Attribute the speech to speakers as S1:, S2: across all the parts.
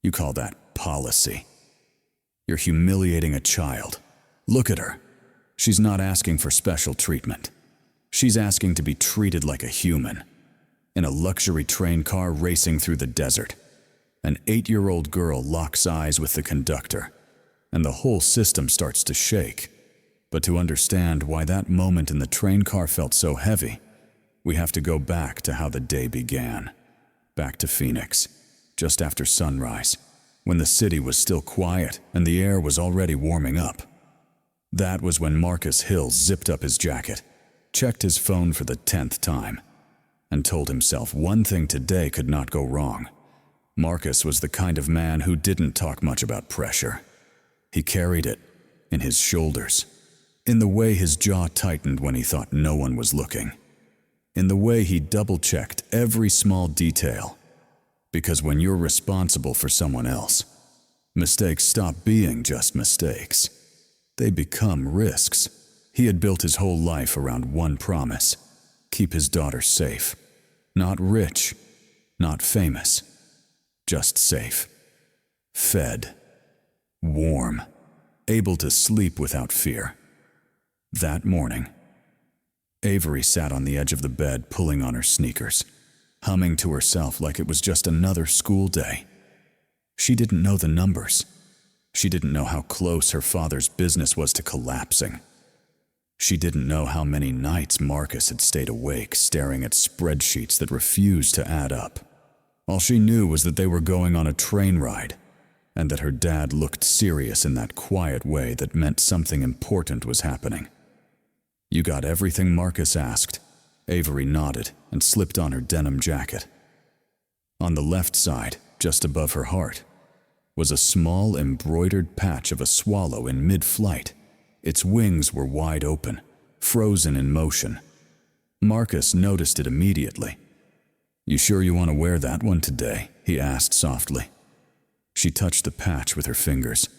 S1: You call that policy. You're humiliating a child. Look at her. She's not asking for special treatment. She's asking to be treated like a human. In a luxury train car racing through the desert, an 8-year-old girl locks eyes with the conductor, and the whole system starts to shake. But to understand why that moment in the train car felt so heavy, we have to go back to how the day began. Back to Phoenix, just after sunrise, when the city was still quiet and the air was already warming up. That was when Marcus Hill zipped up his jacket, checked his phone for the 10th time, and told himself one thing today could not go wrong. Marcus was the kind of man who didn't talk much about pressure. He carried it in his shoulders, in the way his jaw tightened when he thought no one was looking, in the way he double-checked every small detail. Because when you're responsible for someone else, mistakes stop being just mistakes. They become risks. He had built his whole life around one promise: keep his daughter safe. Not rich, not famous, just safe. Fed, warm, able to sleep without fear. That morning, Avery sat on the edge of the bed pulling on her sneakers, humming to herself like it was just another school day. She didn't know the numbers. She didn't know how close her father's business was to collapsing. She didn't know how many nights Marcus had stayed awake staring at spreadsheets that refused to add up. All she knew was that they were going on a train ride, and that her dad looked serious in that quiet way that meant something important was happening. "You got everything Marcus asked?" Avery nodded and slipped on her denim jacket. On the left side, just above her heart, was a small embroidered patch of a swallow in mid-flight. Its wings were wide open, frozen in motion. Marcus noticed it immediately. "You sure you want to wear that one today?" he asked softly. She touched the patch with her fingers.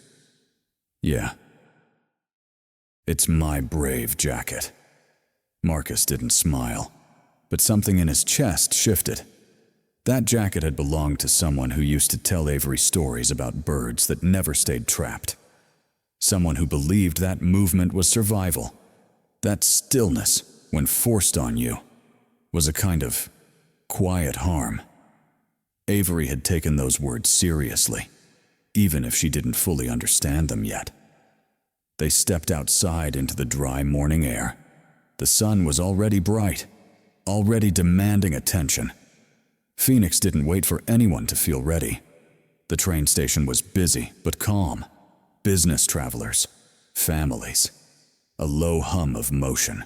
S1: "Yeah. It's my brave jacket." Marcus didn't smile, but something in his chest shifted. That jacket had belonged to someone who used to tell Avery stories about birds that never stayed trapped. Someone who believed that movement was survival. That stillness, when forced on you, was a kind of quiet harm. Avery had taken those words seriously, even if she didn't fully understand them yet. They stepped outside into the dry morning air. The sun was already bright, already demanding attention. Phoenix didn't wait for anyone to feel ready. The train station was busy but calm. Business travelers, families, a low hum of motion.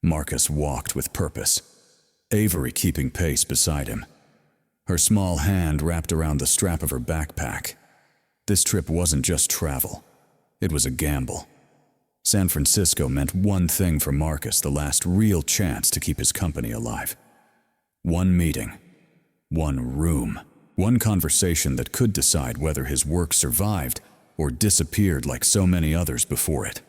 S1: Marcus walked with purpose, Avery keeping pace beside him, her small hand wrapped around the strap of her backpack. This trip wasn't just travel, it was a gamble. San Francisco meant one thing for Marcus: the last real chance to keep his company alive. One meeting, one room, one conversation that could decide whether his work survived or disappeared like so many others before it.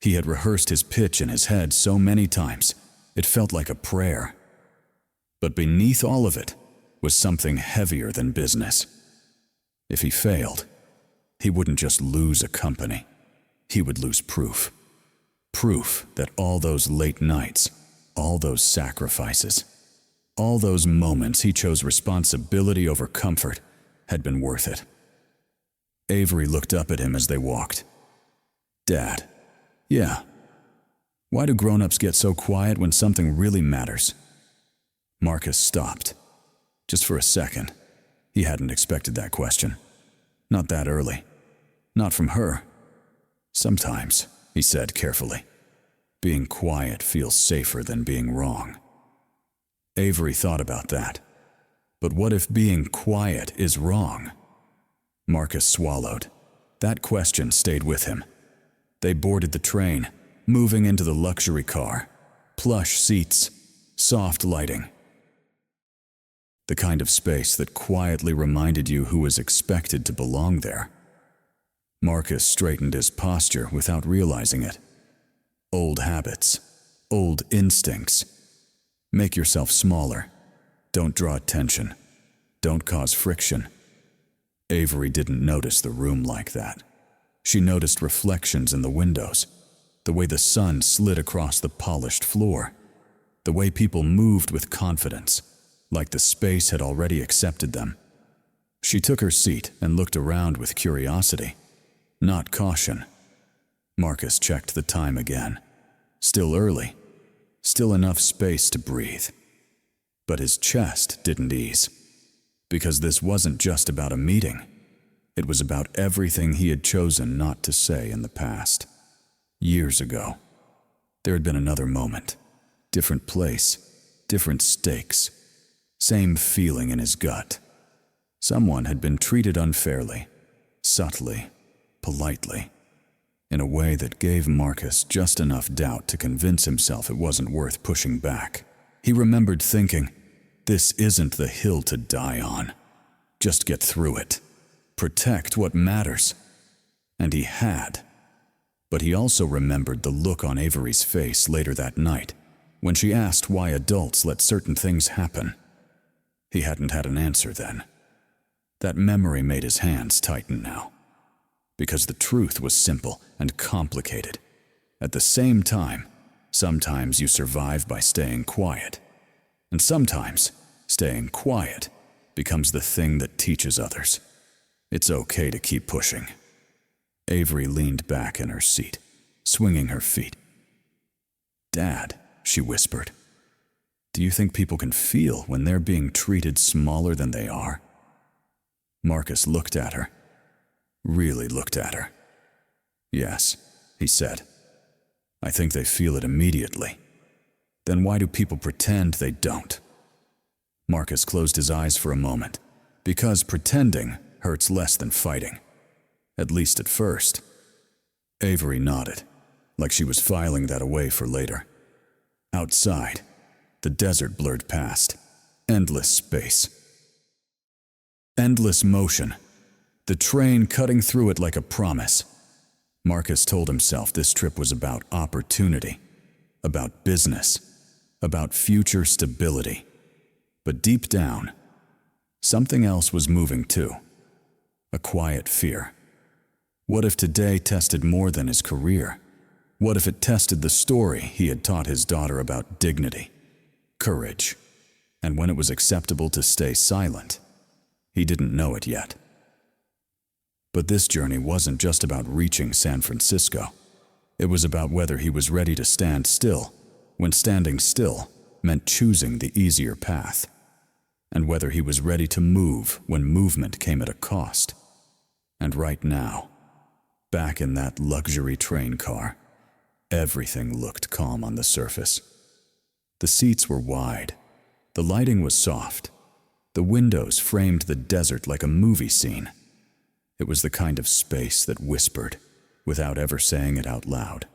S1: He had rehearsed his pitch in his head so many times, it felt like a prayer. But beneath all of it was something heavier than business. If he failed, he wouldn't just lose a company, he would lose proof. Proof that all those late nights, all those sacrifices, all those moments he chose responsibility over comfort had been worth it. Avery looked up at him as they walked. "Dad, yeah. Why do grown-ups get so quiet when something really matters?" Marcus stopped. Just for a second. He hadn't expected that question. Not that early. Not from her. "Sometimes," he said carefully, "being quiet feels safer than being wrong." Avery thought about that. But what if being quiet is wrong? Marcus swallowed. That question stayed with him. They boarded the train, moving into the luxury car. Plush seats, soft lighting. The kind of space that quietly reminded you who was expected to belong there. Marcus straightened his posture without realizing it. Old habits, old instincts. Make yourself smaller. Don't draw attention. Don't cause friction. Avery didn't notice the room like that. She noticed reflections in the windows, the way the sun slid across the polished floor, the way people moved with confidence, like the space had already accepted them. She took her seat and looked around with curiosity, not caution. Marcus checked the time again. Still early, still enough space to breathe. But his chest didn't ease, because this wasn't just about a meeting. It was about everything he had chosen not to say in the past. Years ago, there had been another moment. Different place, different stakes, same feeling in his gut. Someone had been treated unfairly, subtly, politely, in a way that gave Marcus just enough doubt to convince himself it wasn't worth pushing back. He remembered thinking, this isn't the hill to die on. Just get through it. Protect what matters. And he had. But he also remembered the look on Avery's face later that night, when she asked why adults let certain things happen. He hadn't had an answer then. That memory made his hands tighten now. Because the truth was simple and complicated. At the same time, sometimes you survive by staying quiet. And sometimes, staying quiet becomes the thing that teaches others. It's okay to keep pushing. Avery leaned back in her seat, swinging her feet. "Dad," she whispered, "do you think people can feel when they're being treated smaller than they are?" Marcus looked at her, really looked at her. "Yes," he said. "I think they feel it immediately. Then why do people pretend they don't?" Marcus closed his eyes for a moment, because pretending hurts less than fighting. At least at first. Avery nodded, like she was filing that away for later. Outside, the desert blurred past. Endless space. Endless motion. The train cutting through it like a promise. Marcus told himself this trip was about opportunity, about business, about future stability. But deep down, something else was moving too. A quiet fear. What if today tested more than his career? What if it tested the story he had taught his daughter about dignity, courage, and when it was acceptable to stay silent? He didn't know it yet. But this journey wasn't just about reaching San Francisco. It was about whether he was ready to stand still, when standing still meant choosing the easier path, and whether he was ready to move when movement came at a cost. And right now, back in that luxury train car, everything looked calm on the surface. The seats were wide, the lighting was soft, the windows framed the desert like a movie scene. It was the kind of space that whispered, without ever saying it out loud.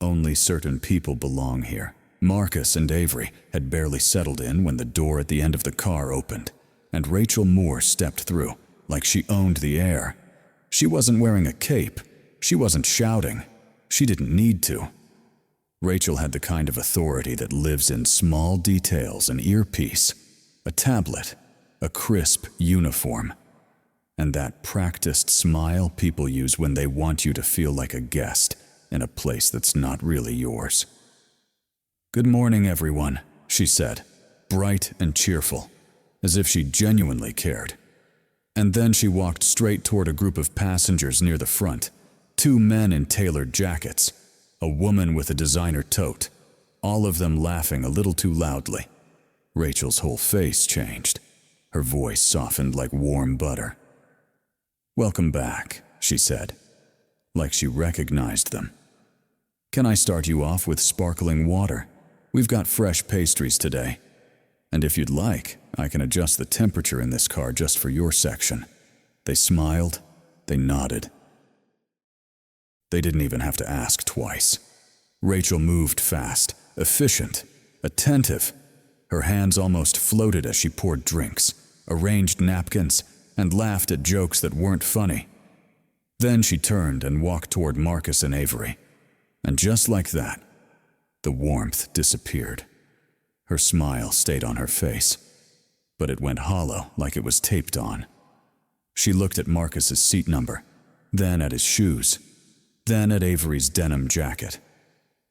S1: Only certain people belong here. Marcus and Avery had barely settled in when the door at the end of the car opened, and Rachel Moore stepped through, like she owned the air. She wasn't wearing a cape. She wasn't shouting. She didn't need to. Rachel had the kind of authority that lives in small details: an earpiece, a tablet, a crisp uniform, and that practiced smile people use when they want you to feel like a guest in a place that's not really yours. "Good morning, everyone," she said, bright and cheerful, as if she genuinely cared. And then she walked straight toward a group of passengers near the front, 2 men in tailored jackets, a woman with a designer tote, all of them laughing a little too loudly. Rachel's whole face changed. Her voice softened like warm butter. "Welcome back," she said, like she recognized them. "Can I start you off with sparkling water? We've got fresh pastries today. And if you'd like, I can adjust the temperature in this car just for your section." They smiled, they nodded. They didn't even have to ask twice. Rachel moved fast, efficient, attentive. Her hands almost floated as she poured drinks, arranged napkins, and laughed at jokes that weren't funny. Then she turned and walked toward Marcus and Avery. And just like that, the warmth disappeared. Her smile stayed on her face, but it went hollow like it was taped on. She looked at Marcus's seat number, then at his shoes, then at Avery's denim jacket,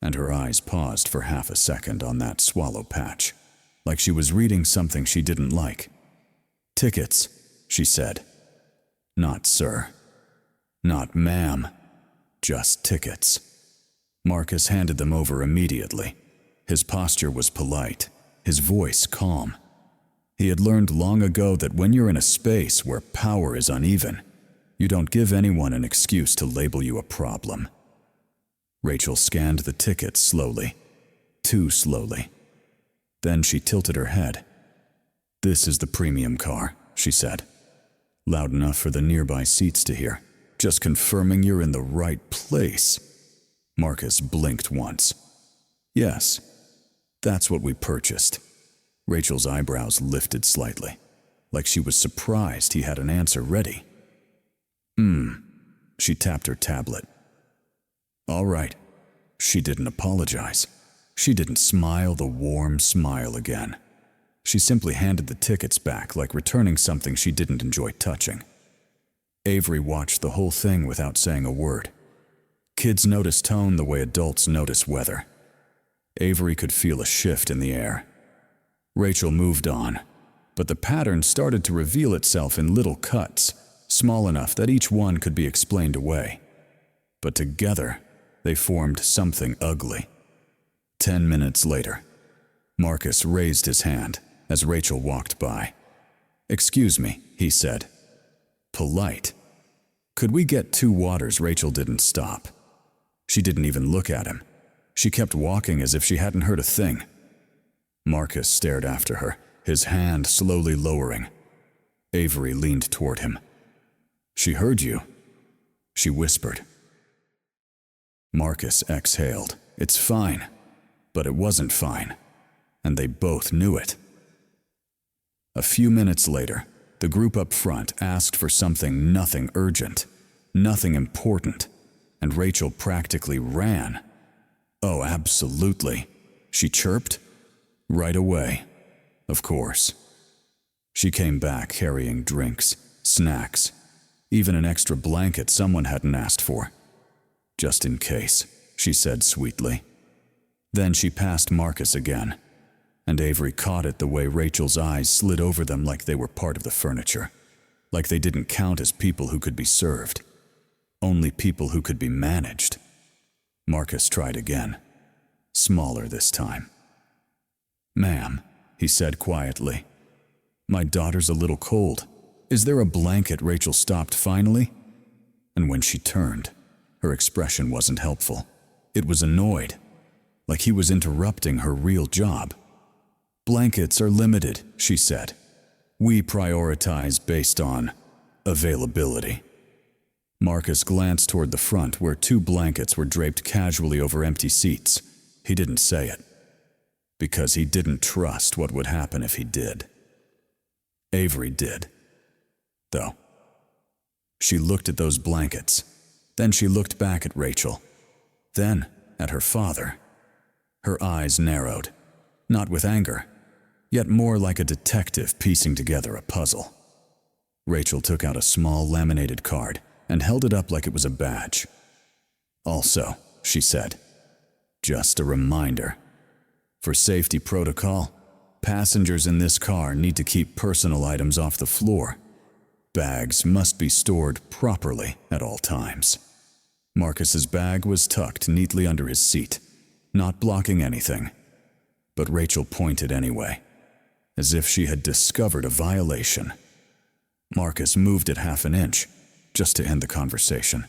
S1: and her eyes paused for half a second on that swallow patch, like she was reading something she didn't like. "Tickets," she said. "Not sir. Not ma'am. Just tickets." Marcus handed them over immediately. His posture was polite, his voice calm. He had learned long ago that when you're in a space where power is uneven, you don't give anyone an excuse to label you a problem. Rachel scanned the tickets slowly, too slowly. Then she tilted her head. "This is the premium car," she said, loud enough for the nearby seats to hear. "Just confirming you're in the right place." Marcus blinked once. "Yes, that's what we purchased." Rachel's eyebrows lifted slightly, like she was surprised he had an answer ready. She tapped her tablet. "All right." She didn't apologize. She didn't smile the warm smile again. She simply handed the tickets back like returning something she didn't enjoy touching. Avery watched the whole thing without saying a word. Kids notice tone the way adults notice weather. Avery could feel a shift in the air. Rachel moved on, but the pattern started to reveal itself in little cuts, small enough that each one could be explained away. But together, they formed something ugly. 10 minutes later, Marcus raised his hand as Rachel walked by. "Excuse me," he said. Polite. "Could we get 2 waters?" Rachel didn't stop. She didn't even look at him. She kept walking as if she hadn't heard a thing. Marcus stared after her, his hand slowly lowering. Avery leaned toward him. "She heard you," she whispered. Marcus exhaled. "It's fine." But it wasn't fine, and they both knew it. A few minutes later, the group up front asked for nothing urgent, nothing important, and Rachel practically ran. "Oh, absolutely," she chirped. "Right away. Of course." She came back carrying drinks, snacks, even an extra blanket someone hadn't asked for. "Just in case," she said sweetly. Then she passed Marcus again, and Avery caught it the way Rachel's eyes slid over them like they were part of the furniture, like they didn't count as people who could be served, only people who could be managed. Marcus tried again, smaller this time. "Ma'am," he said quietly, "my daughter's a little cold. Is there a blanket?" Rachel stopped finally, and when she turned, her expression wasn't helpful. It was annoyed, like he was interrupting her real job. "Blankets are limited," she said. "We prioritize based on availability." Marcus glanced toward the front where 2 blankets were draped casually over empty seats. He didn't say it, because he didn't trust what would happen if he did. Avery did, though. She looked at those blankets, then she looked back at Rachel, then at her father. Her eyes narrowed, not with anger, yet more like a detective piecing together a puzzle. Rachel took out a small laminated card and held it up like it was a badge. "Also," she said, "just a reminder. For safety protocol, passengers in this car need to keep personal items off the floor. Bags must be stored properly at all times." Marcus's bag was tucked neatly under his seat, not blocking anything. But Rachel pointed anyway, as if she had discovered a violation. Marcus moved it half an inch, just to end the conversation.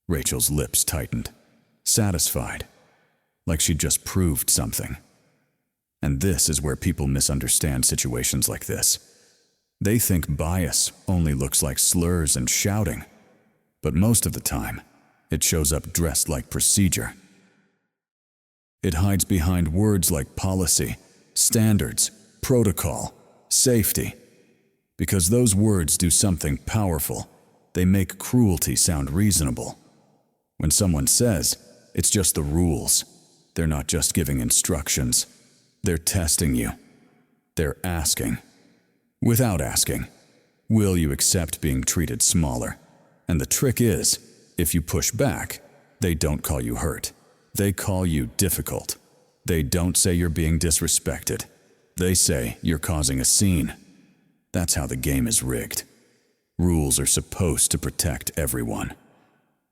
S1: Rachel's lips tightened, satisfied, like she'd just proved something. And this is where people misunderstand situations like this. They think bias only looks like slurs and shouting, but most of the time, it shows up dressed like procedure. It hides behind words like policy, standards, protocol, safety. Because those words do something powerful, they make cruelty sound reasonable. When someone says, "It's just the rules," they're not just giving instructions. They're testing you. They're asking. Without asking. Will you accept being treated smaller? And the trick is, if you push back, they don't call you hurt. They call you difficult. They don't say you're being disrespected. They say you're causing a scene. That's how the game is rigged. Rules are supposed to protect everyone.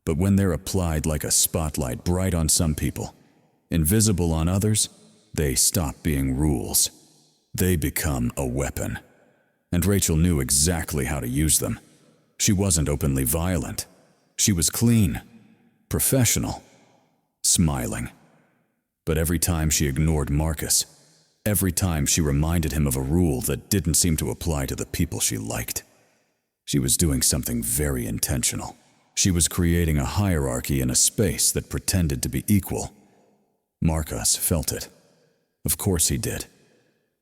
S1: But when they're applied like a spotlight bright on some people, invisible on others, they stop being rules. They become a weapon. And Rachel knew exactly how to use them. She wasn't openly violent. She was clean, professional, smiling. But every time she ignored Marcus, every time she reminded him of a rule that didn't seem to apply to the people she liked, she was doing something very intentional. She was creating a hierarchy in a space that pretended to be equal. Marcus felt it. Of course he did.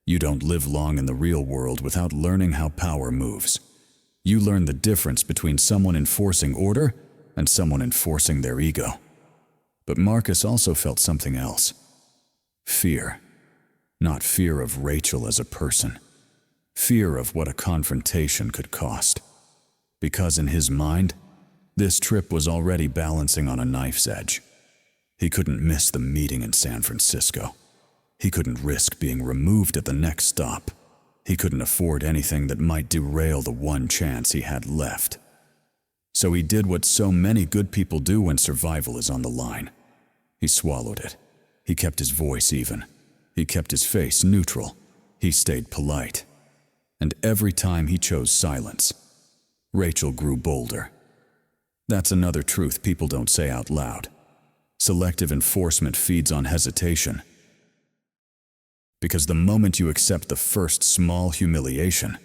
S1: You don't live long in the real world without learning how power moves. You learn the difference between someone enforcing order and someone enforcing their ego. But Marcus also felt something else. Fear. Not fear of Rachel as a person. Fear of what a confrontation could cost. Because in his mind, this trip was already balancing on a knife's edge. He couldn't miss the meeting in San Francisco. He couldn't risk being removed at the next stop. He couldn't afford anything that might derail the one chance he had left. So he did what so many good people do when survival is on the line. He swallowed it. He kept his voice even. He kept his face neutral. He stayed polite. And every time he chose silence, Rachel grew bolder. That's another truth people don't say out loud. Selective enforcement feeds on hesitation. Because the moment you accept the first small humiliation,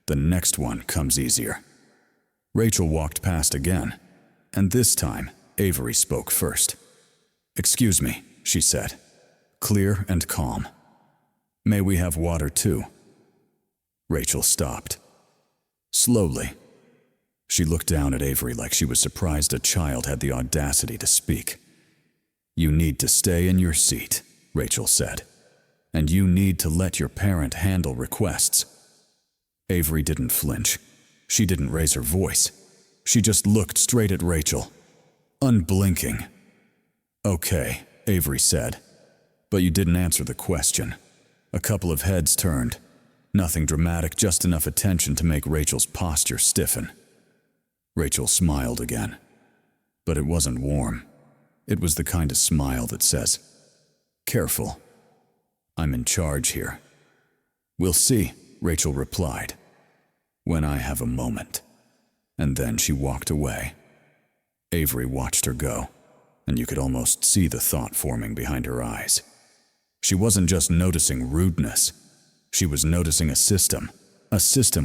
S1: the next one comes easier. Rachel walked past again, and this time, Avery spoke first. "Excuse me," she said, clear and calm. "May we have water too?" Rachel stopped. Slowly, she looked down at Avery like she was surprised a child had the audacity to speak. "You need to stay in your seat," Rachel said. "And you need to let your parent handle requests." Avery didn't flinch. She didn't raise her voice. She just looked straight at Rachel, unblinking. "Okay," Avery said, "but you didn't answer the question." A couple of heads turned. Nothing dramatic, just enough attention to make Rachel's posture stiffen. Rachel smiled again. But it wasn't warm. It was the kind of smile that says, "Careful. I'm in charge here." "We'll see," Rachel replied, "when I have a moment." And then she walked away. Avery watched her go, and you could almost see the thought forming behind her eyes. She wasn't just noticing rudeness. She was noticing a system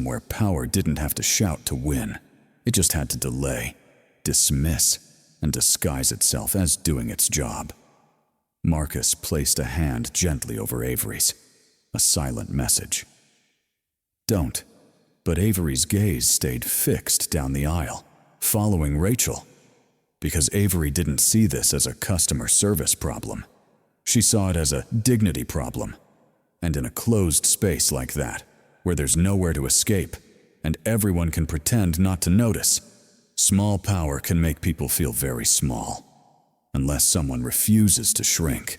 S1: where power didn't have to shout to win. It just had to delay, dismiss, and disguise itself as doing its job. Marcus placed a hand gently over Avery's, a silent message. "Don't." But Avery's gaze stayed fixed down the aisle, following Rachel. Because Avery didn't see this as a customer service problem. She saw it as a dignity problem. And in a closed space like that, where there's nowhere to escape, and everyone can pretend not to notice, small power can make people feel very small, unless someone refuses to shrink.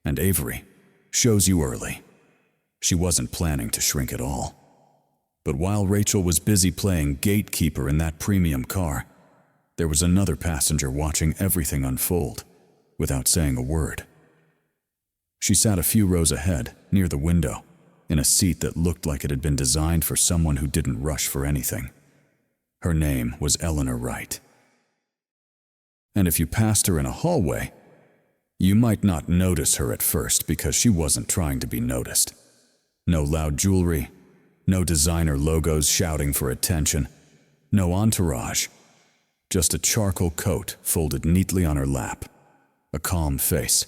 S1: And Avery shows you early. She wasn't planning to shrink at all. But while Rachel was busy playing gatekeeper in that premium car, there was another passenger watching everything unfold, without saying a word. She sat a few rows ahead, near the window, in a seat that looked like it had been designed for someone who didn't rush for anything. Her name was Eleanor Wright. And if you passed her in a hallway, you might not notice her at first because she wasn't trying to be noticed. No loud jewelry, no designer logos shouting for attention, no entourage. Just a charcoal coat folded neatly on her lap, a calm face,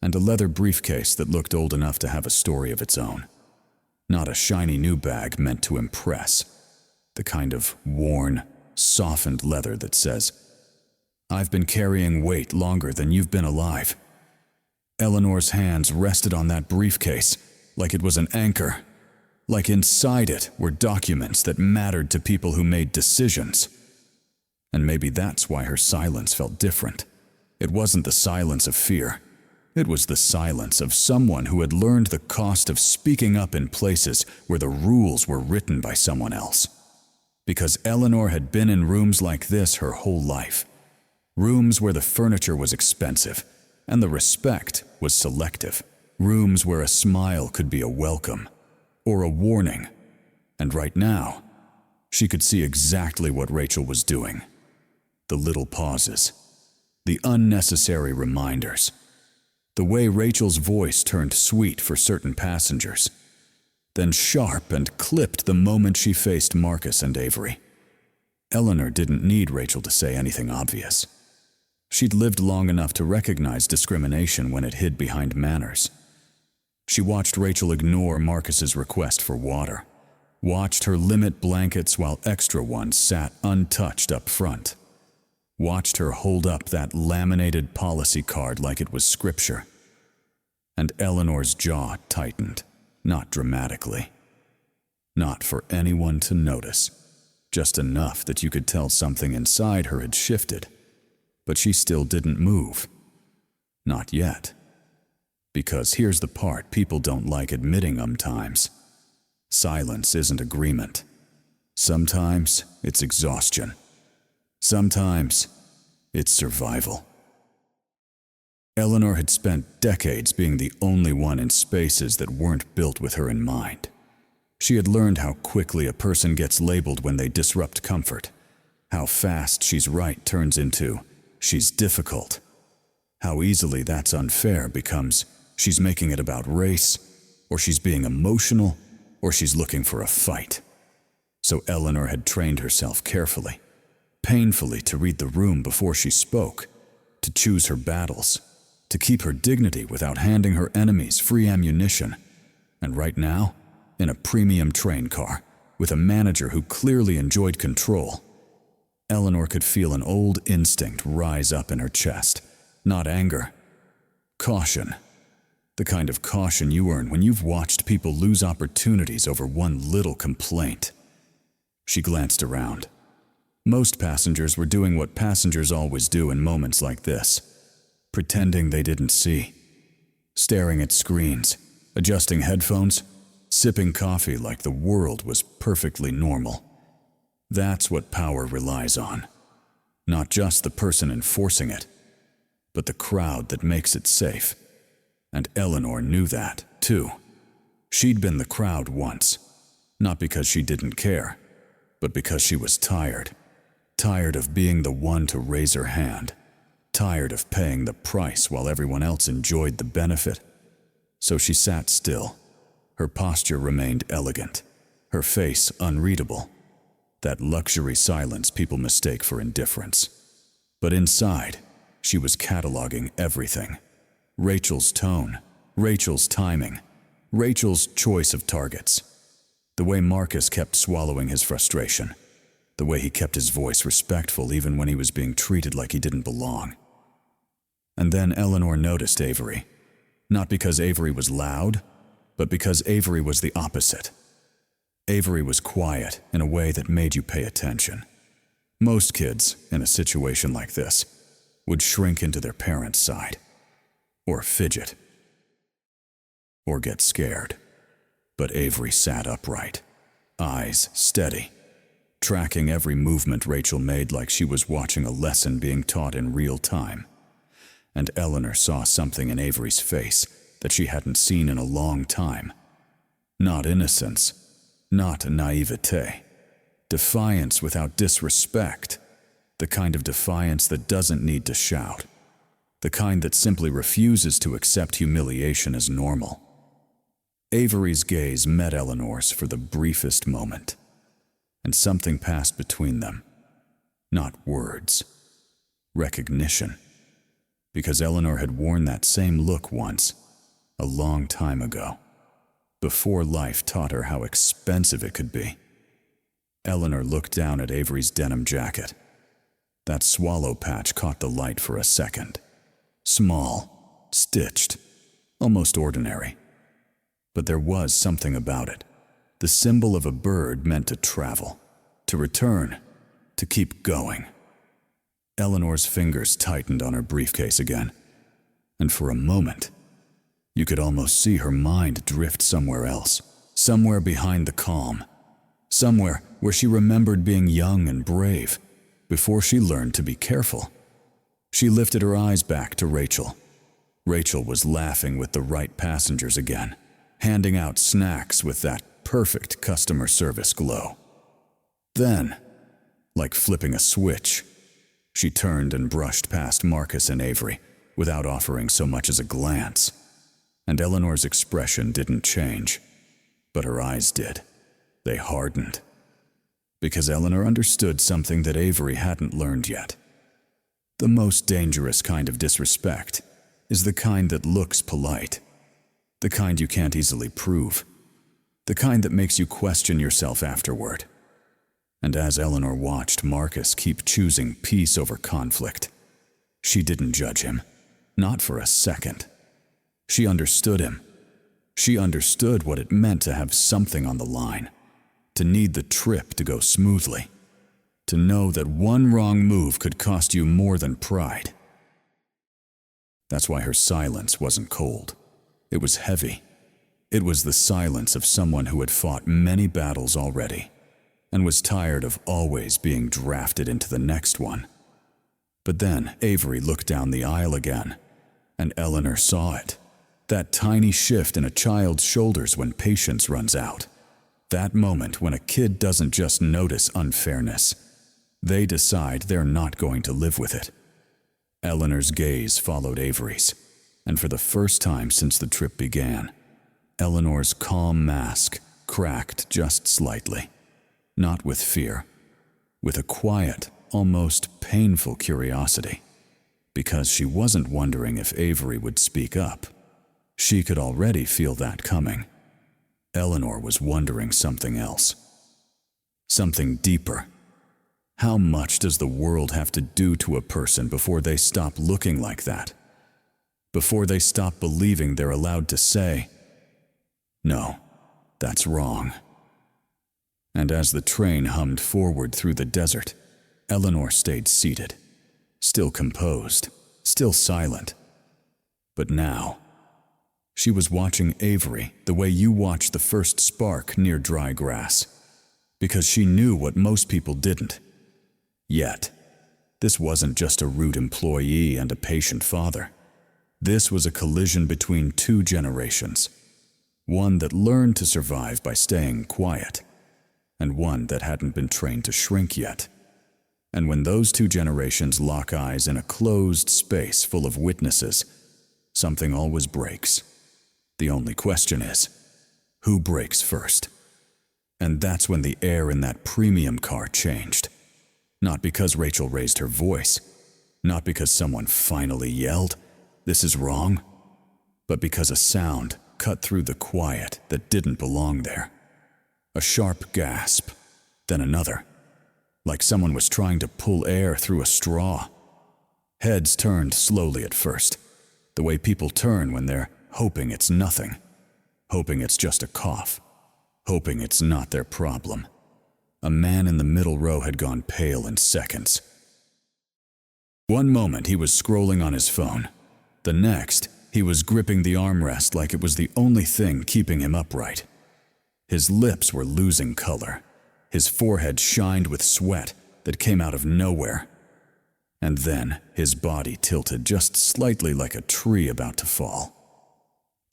S1: and a leather briefcase that looked old enough to have a story of its own. Not a shiny new bag meant to impress, the kind of worn, softened leather that says, "I've been carrying weight longer than you've been alive." Eleanor's hands rested on that briefcase like it was an anchor. like inside it were documents that mattered to people who made decisions. And maybe that's why her silence felt different. It wasn't the silence of fear. It was the silence of someone who had learned the cost of speaking up in places where the rules were written by someone else. Because Eleanor had been in rooms like this her whole life. Rooms where the furniture was expensive and the respect was selective. Rooms where a smile could be a welcome or a warning. And right now, she could see exactly what Rachel was doing. The little pauses, the unnecessary reminders, the way Rachel's voice turned sweet for certain passengers, then sharp and clipped the moment she faced Marcus and Avery. Eleanor didn't need Rachel to say anything obvious. She'd lived long enough to recognize discrimination when it hid behind manners. She watched Rachel ignore Marcus's request for water, watched her limit blankets while extra ones sat untouched up front, watched her hold up that laminated policy card like it was scripture. And Eleanor's jaw tightened, not dramatically. Not for anyone to notice, just enough that you could tell something inside her had shifted. But she still didn't move. Not yet. Because here's the part people don't like admitting sometimes. Silence isn't agreement. Sometimes it's exhaustion. Sometimes it's survival. Eleanor had spent decades being the only one in spaces that weren't built with her in mind. She had learned how quickly a person gets labeled when they disrupt comfort, how fast she's right turns into she's difficult, how easily that's unfair becomes she's making it about race, or she's being emotional, or she's looking for a fight. So Eleanor had trained herself carefully, painfully to read the room before she spoke, to choose her battles, to keep her dignity without handing her enemies free ammunition. And right now, in a premium train car, with a manager who clearly enjoyed control, Eleanor could feel an old instinct rise up in her chest. Not anger. Caution. The kind of caution you earn when you've watched people lose opportunities over one little complaint. She glanced around. Most passengers were doing what passengers always do in moments like this. Pretending they didn't see. Staring at screens, adjusting headphones, sipping coffee like the world was perfectly normal. That's what power relies on. Not just the person enforcing it, but the crowd that makes it safe. And Eleanor knew that, too. She'd been the crowd once, not because she didn't care, but because she was tired. Tired of being the one to raise her hand. Tired of paying the price while everyone else enjoyed the benefit. So she sat still. Her posture remained elegant, her face unreadable. That luxury silence people mistake for indifference. But inside, she was cataloging everything. Rachel's tone, Rachel's timing, Rachel's choice of targets. The way Marcus kept swallowing his frustration. The way he kept his voice respectful even when he was being treated like he didn't belong. And then Eleanor noticed Avery. Not because Avery was loud, but because Avery was the opposite. Avery was quiet in a way that made you pay attention. Most kids, in a situation like this, would shrink into their parents' side, or fidget, or get scared. But Avery sat upright, eyes steady, tracking every movement Rachel made like she was watching a lesson being taught in real time. And Eleanor saw something in Avery's face that she hadn't seen in a long time. Not innocence, not naivete. Defiance without disrespect. The kind of defiance that doesn't need to shout. The kind that simply refuses to accept humiliation as normal. Avery's gaze met Eleanor's for the briefest moment. And something passed between them. Not words. Recognition. Because Eleanor had worn that same look once, a long time ago, before life taught her how expensive it could be. Eleanor looked down at Avery's denim jacket. That swallow patch caught the light for a second. Small, stitched, almost ordinary. But there was something about it. the symbol of a bird meant to travel, to return, to keep going. Eleanor's fingers tightened on her briefcase again, and for a moment, you could almost see her mind drift somewhere else, somewhere behind the calm, somewhere where she remembered being young and brave before she learned to be careful. She lifted her eyes back to Rachel. Rachel was laughing with the right passengers again, handing out snacks with that perfect customer service glow. Then, like flipping a switch, she turned and brushed past Marcus and Avery without offering so much as a glance. And Eleanor's expression didn't change, but her eyes did. They hardened. Because Eleanor understood something that Avery hadn't learned yet. The most dangerous kind of disrespect is the kind that looks polite, the kind you can't easily prove, the kind that makes you question yourself afterward. And as Eleanor watched Marcus keep choosing peace over conflict, she didn't judge him, not for a second. She understood him. She understood what it meant to have something on the line, to need the trip to go smoothly, to know that one wrong move could cost you more than pride. That's why her silence wasn't cold. It was heavy. It was the silence of someone who had fought many battles already and was tired of always being drafted into the next one. But then Avery looked down the aisle again, and Eleanor saw it. That tiny shift in a child's shoulders when patience runs out. That moment when a kid doesn't just notice unfairness. They decide they're not going to live with it. Eleanor's gaze followed Avery's, and for the first time since the trip began, Eleanor's calm mask cracked just slightly. Not with fear, with a quiet, almost painful curiosity. Because she wasn't wondering if Avery would speak up. She could already feel that coming. Eleanor was wondering something else. Something deeper. How much does the world have to do to a person before they stop looking like that? Before they stop believing they're allowed to say, "No, that's wrong." And as the train hummed forward through the desert, Eleanor stayed seated, still composed, still silent. But now, she was watching Avery the way you watch the first spark near dry grass, because she knew what most people didn't. Yet, this wasn't just a rude employee and a patient father. This was a collision between two generations, one that learned to survive by staying quiet, and one that hadn't been trained to shrink yet. And when those two generations lock eyes in a closed space full of witnesses, something always breaks. The only question is, who breaks first? And that's when the air in that premium car changed. Not because Rachel raised her voice, not because someone finally yelled, "This is wrong," but because a sound cut through the quiet that didn't belong there. A sharp gasp, then another, like someone was trying to pull air through a straw. Heads turned slowly at first, the way people turn when they're hoping it's nothing, hoping it's just a cough, hoping it's not their problem. A man in the middle row had gone pale in seconds. One moment he was scrolling on his phone. The next, he was gripping the armrest like it was the only thing keeping him upright. His lips were losing color. His forehead shined with sweat that came out of nowhere. And then his body tilted just slightly like a tree about to fall.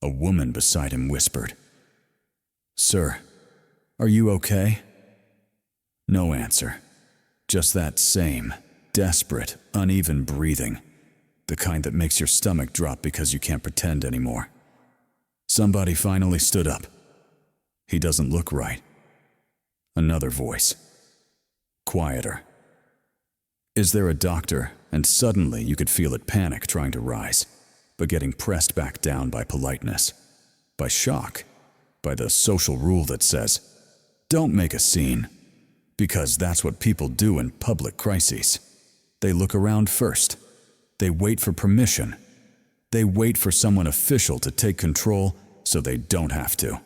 S1: A woman beside him whispered, "Sir, are you okay?" No answer. Just that same, desperate, uneven breathing. The kind that makes your stomach drop because you can't pretend anymore. Somebody finally stood up. "He doesn't look right." Another voice. Quieter. "Is there a doctor?" And suddenly you could feel it panic trying to rise, but getting pressed back down by politeness, by shock, by the social rule that says, "Don't make a scene," because that's what people do in public crises. They look around first. They wait for permission. They wait for someone official to take control so they don't have to.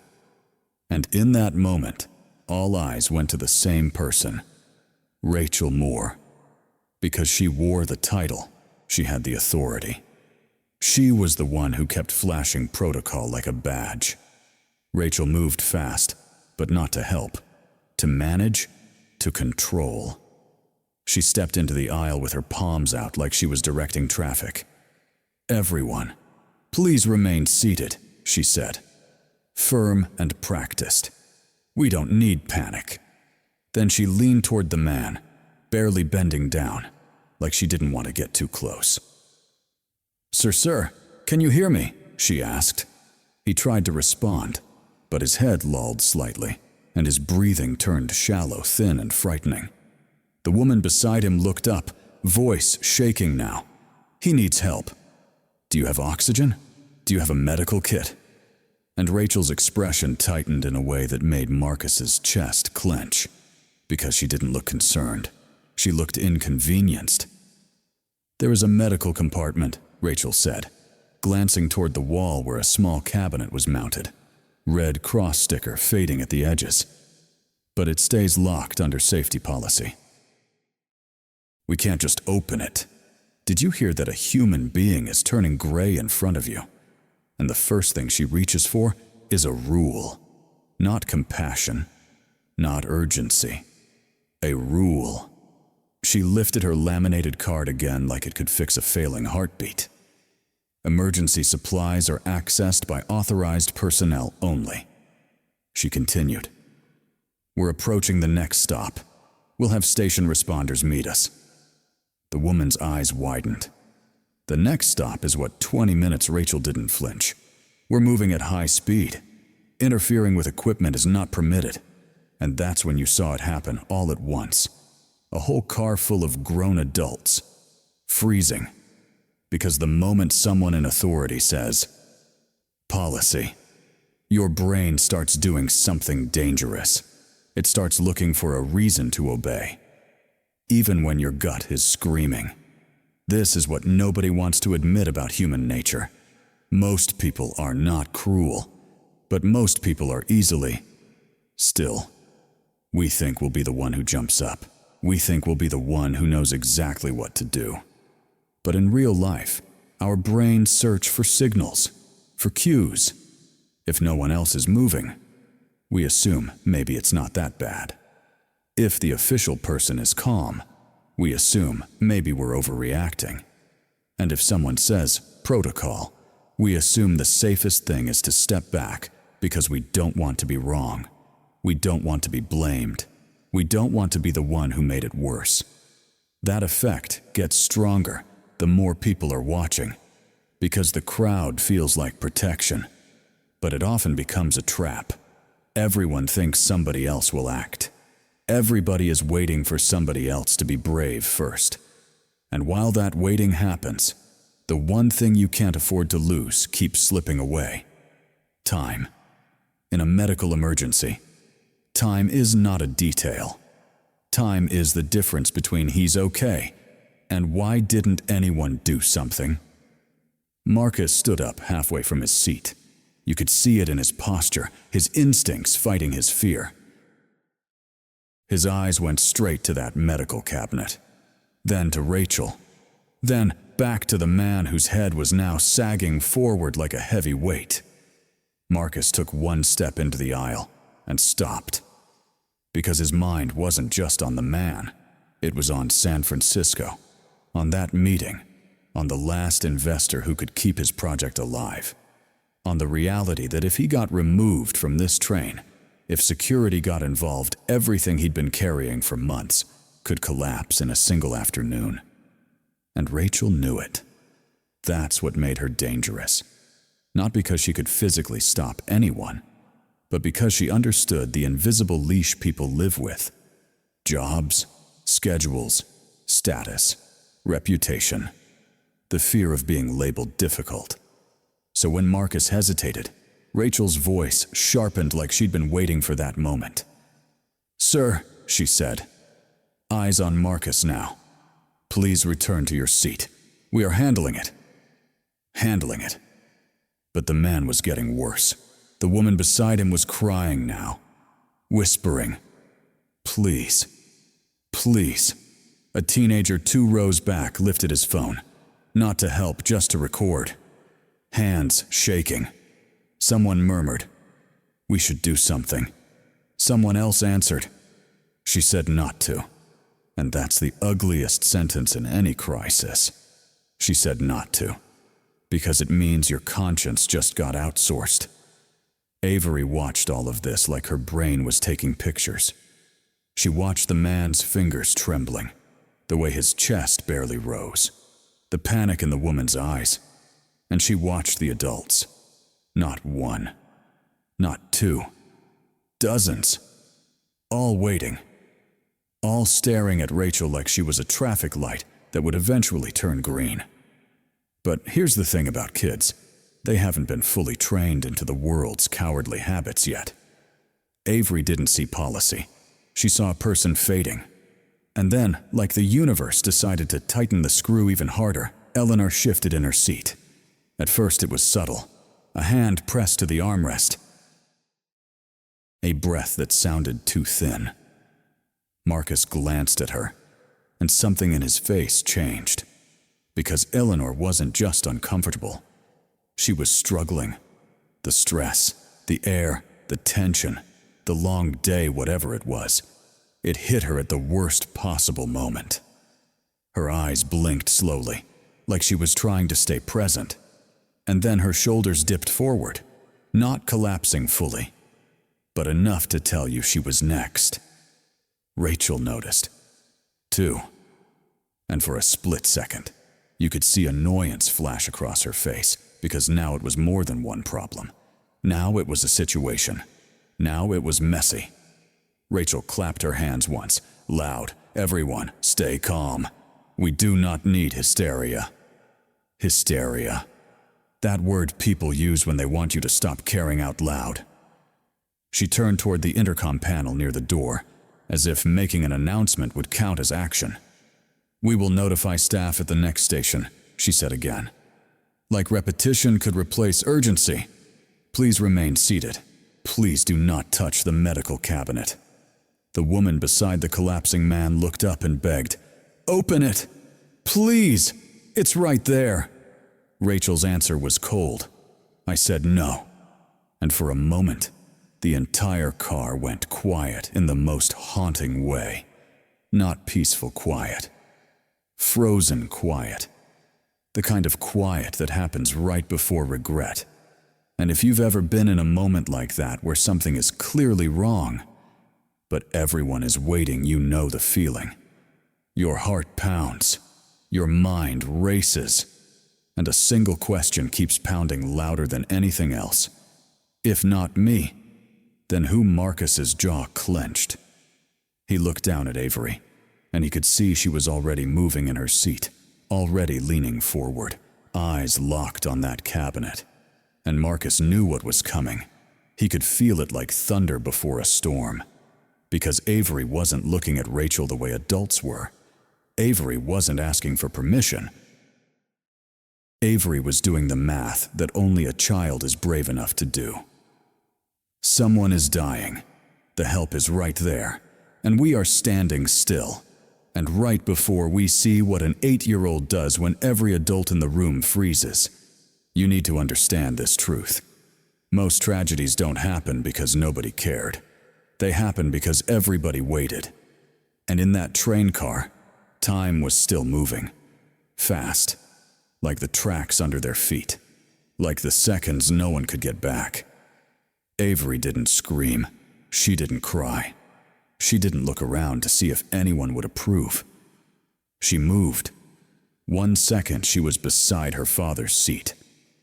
S1: And in that moment, all eyes went to the same person, Rachel Moore. Because she wore the title, she had the authority. She was the one who kept flashing protocol like a badge. Rachel moved fast, but not to help, to manage, to control. She stepped into the aisle with her palms out like she was directing traffic. "Everyone, please remain seated," she said. Firm and practiced. "We don't need panic." Then she leaned toward the man, barely bending down, like she didn't want to get too close. Sir, can you hear me?" she asked. He tried to respond, but his head lolled slightly, and his breathing turned shallow, thin, and frightening. The woman beside him looked up, voice shaking now. "He needs help. Do you have oxygen? Do you have a medical kit?" And Rachel's expression tightened in a way that made Marcus's chest clench, because she didn't look concerned. She looked inconvenienced. "There is a medical compartment," Rachel said, glancing toward the wall where a small cabinet was mounted, red cross sticker fading at the edges. "But it stays locked under safety policy. We can't just open it. Did you hear that a human being is turning gray in front of you? And the first thing she reaches for is a rule. Not compassion, not urgency. A rule." She lifted her laminated card again like it could fix a failing heartbeat. "Emergency supplies are accessed by authorized personnel only." She continued. "We're approaching the next stop. We'll have station responders meet us." The woman's eyes widened. The next stop is what 20 minutes. Rachel didn't flinch. "We're moving at high speed. Interfering with equipment is not permitted." And that's when you saw it happen all at once. A whole car full of grown adults. Freezing. Because the moment someone in authority says, "Policy," your brain starts doing something dangerous. It starts looking for a reason to obey. Even when your gut is screaming. This is what nobody wants to admit about human nature. Most people are not cruel, but most people are easily. Still, we think we'll be the one who jumps up. We think we'll be the one who knows exactly what to do. But in real life, our brains search for signals, for cues. If no one else is moving, we assume maybe it's not that bad. If the official person is calm, we assume maybe we're overreacting. And if someone says protocol, we assume the safest thing is to step back because we don't want to be wrong. We don't want to be blamed. We don't want to be the one who made it worse. That effect gets stronger the more people are watching, because the crowd feels like protection. But it often becomes a trap. Everyone thinks somebody else will act. Everybody is waiting for somebody else to be brave first. And while that waiting happens, the one thing you can't afford to lose keeps slipping away. Time. In a medical emergency, time is not a detail. Time is the difference between "he's okay" and "why didn't anyone do something?" Marcus stood up halfway from his seat. You could see it in his posture, his instincts fighting his fear. His eyes went straight to that medical cabinet, then to Rachel, then back to the man whose head was now sagging forward like a heavy weight. Marcus took one step into the aisle and stopped, because his mind wasn't just on the man. It was on San Francisco, on that meeting, on the last investor who could keep his project alive, on the reality that if he got removed from this train, if security got involved, everything he'd been carrying for months could collapse in a single afternoon. And Rachel knew it. That's what made her dangerous. Not because she could physically stop anyone, but because she understood the invisible leash people live with. Jobs, schedules, status, reputation. The fear of being labeled difficult. So when Marcus hesitated, Rachel's voice sharpened like she'd been waiting for that moment. "Sir," she said, eyes on Marcus now, "please return to your seat. We are handling it." Handling it. But the man was getting worse. The woman beside him was crying now, whispering, "Please, please." A teenager 2 rows back lifted his phone, not to help, just to record. Hands shaking. Someone murmured, "We should do something." Someone else answered. She said not to. And that's the ugliest sentence in any crisis. She said not to, because it means your conscience just got outsourced. Avery watched all of this like her brain was taking pictures. She watched the man's fingers trembling, the way his chest barely rose, the panic in the woman's eyes, and she watched the adults. Not one, not two, dozens, all waiting, all staring at Rachel like she was a traffic light that would eventually turn green. But here's the thing about kids. They haven't been fully trained into the world's cowardly habits yet. Avery didn't see policy. She saw a person fading. And then, like the universe decided to tighten the screw even harder, Eleanor shifted in her seat. At first it was subtle. A hand pressed to the armrest. A breath that sounded too thin. Marcus glanced at her, and something in his face changed. Because Eleanor wasn't just uncomfortable. She was struggling. The stress, the air, the tension, the long day, whatever it was. It hit her at the worst possible moment. Her eyes blinked slowly, like she was trying to stay present. And then her shoulders dipped forward, not collapsing fully, but enough to tell you she was next. Rachel noticed, too. And for a split second, you could see annoyance flash across her face, because now it was more than one problem. Now it was a situation. Now it was messy. Rachel clapped her hands once, loud. "Everyone, stay calm. We do not need hysteria." Hysteria. That word people use when they want you to stop caring out loud. She turned toward the intercom panel near the door, as if making an announcement would count as action. "We will notify staff at the next station," she said again. Like repetition could replace urgency. "Please remain seated. Please do not touch the medical cabinet." The woman beside the collapsing man looked up and begged, "Open it! Please! It's right there!" Rachel's answer was cold. I said no. And for a moment, the entire car went quiet in the most haunting way. Not peaceful quiet. Frozen quiet. The kind of quiet that happens right before regret. And if you've ever been in a moment like that where something is clearly wrong, but everyone is waiting, you know the feeling. Your heart pounds. Your mind races. And a single question keeps pounding louder than anything else. If not me, then who? Marcus's jaw clenched. He looked down at Avery, and he could see she was already moving in her seat, already leaning forward, eyes locked on that cabinet. And Marcus knew what was coming. He could feel it like thunder before a storm. Because Avery wasn't looking at Rachel the way adults were. Avery wasn't asking for permission. Avery was doing the math that only a child is brave enough to do. Someone is dying. The help is right there. And we are standing still. And right before we see what an 8-year-old does when every adult in the room freezes. You need to understand this truth. Most tragedies don't happen because nobody cared. They happen because everybody waited. And in that train car, time was still moving. Fast. Like the tracks under their feet. Like the seconds no one could get back. Avery didn't scream. She didn't cry. She didn't look around to see if anyone would approve. She moved. 1 second she was beside her father's seat,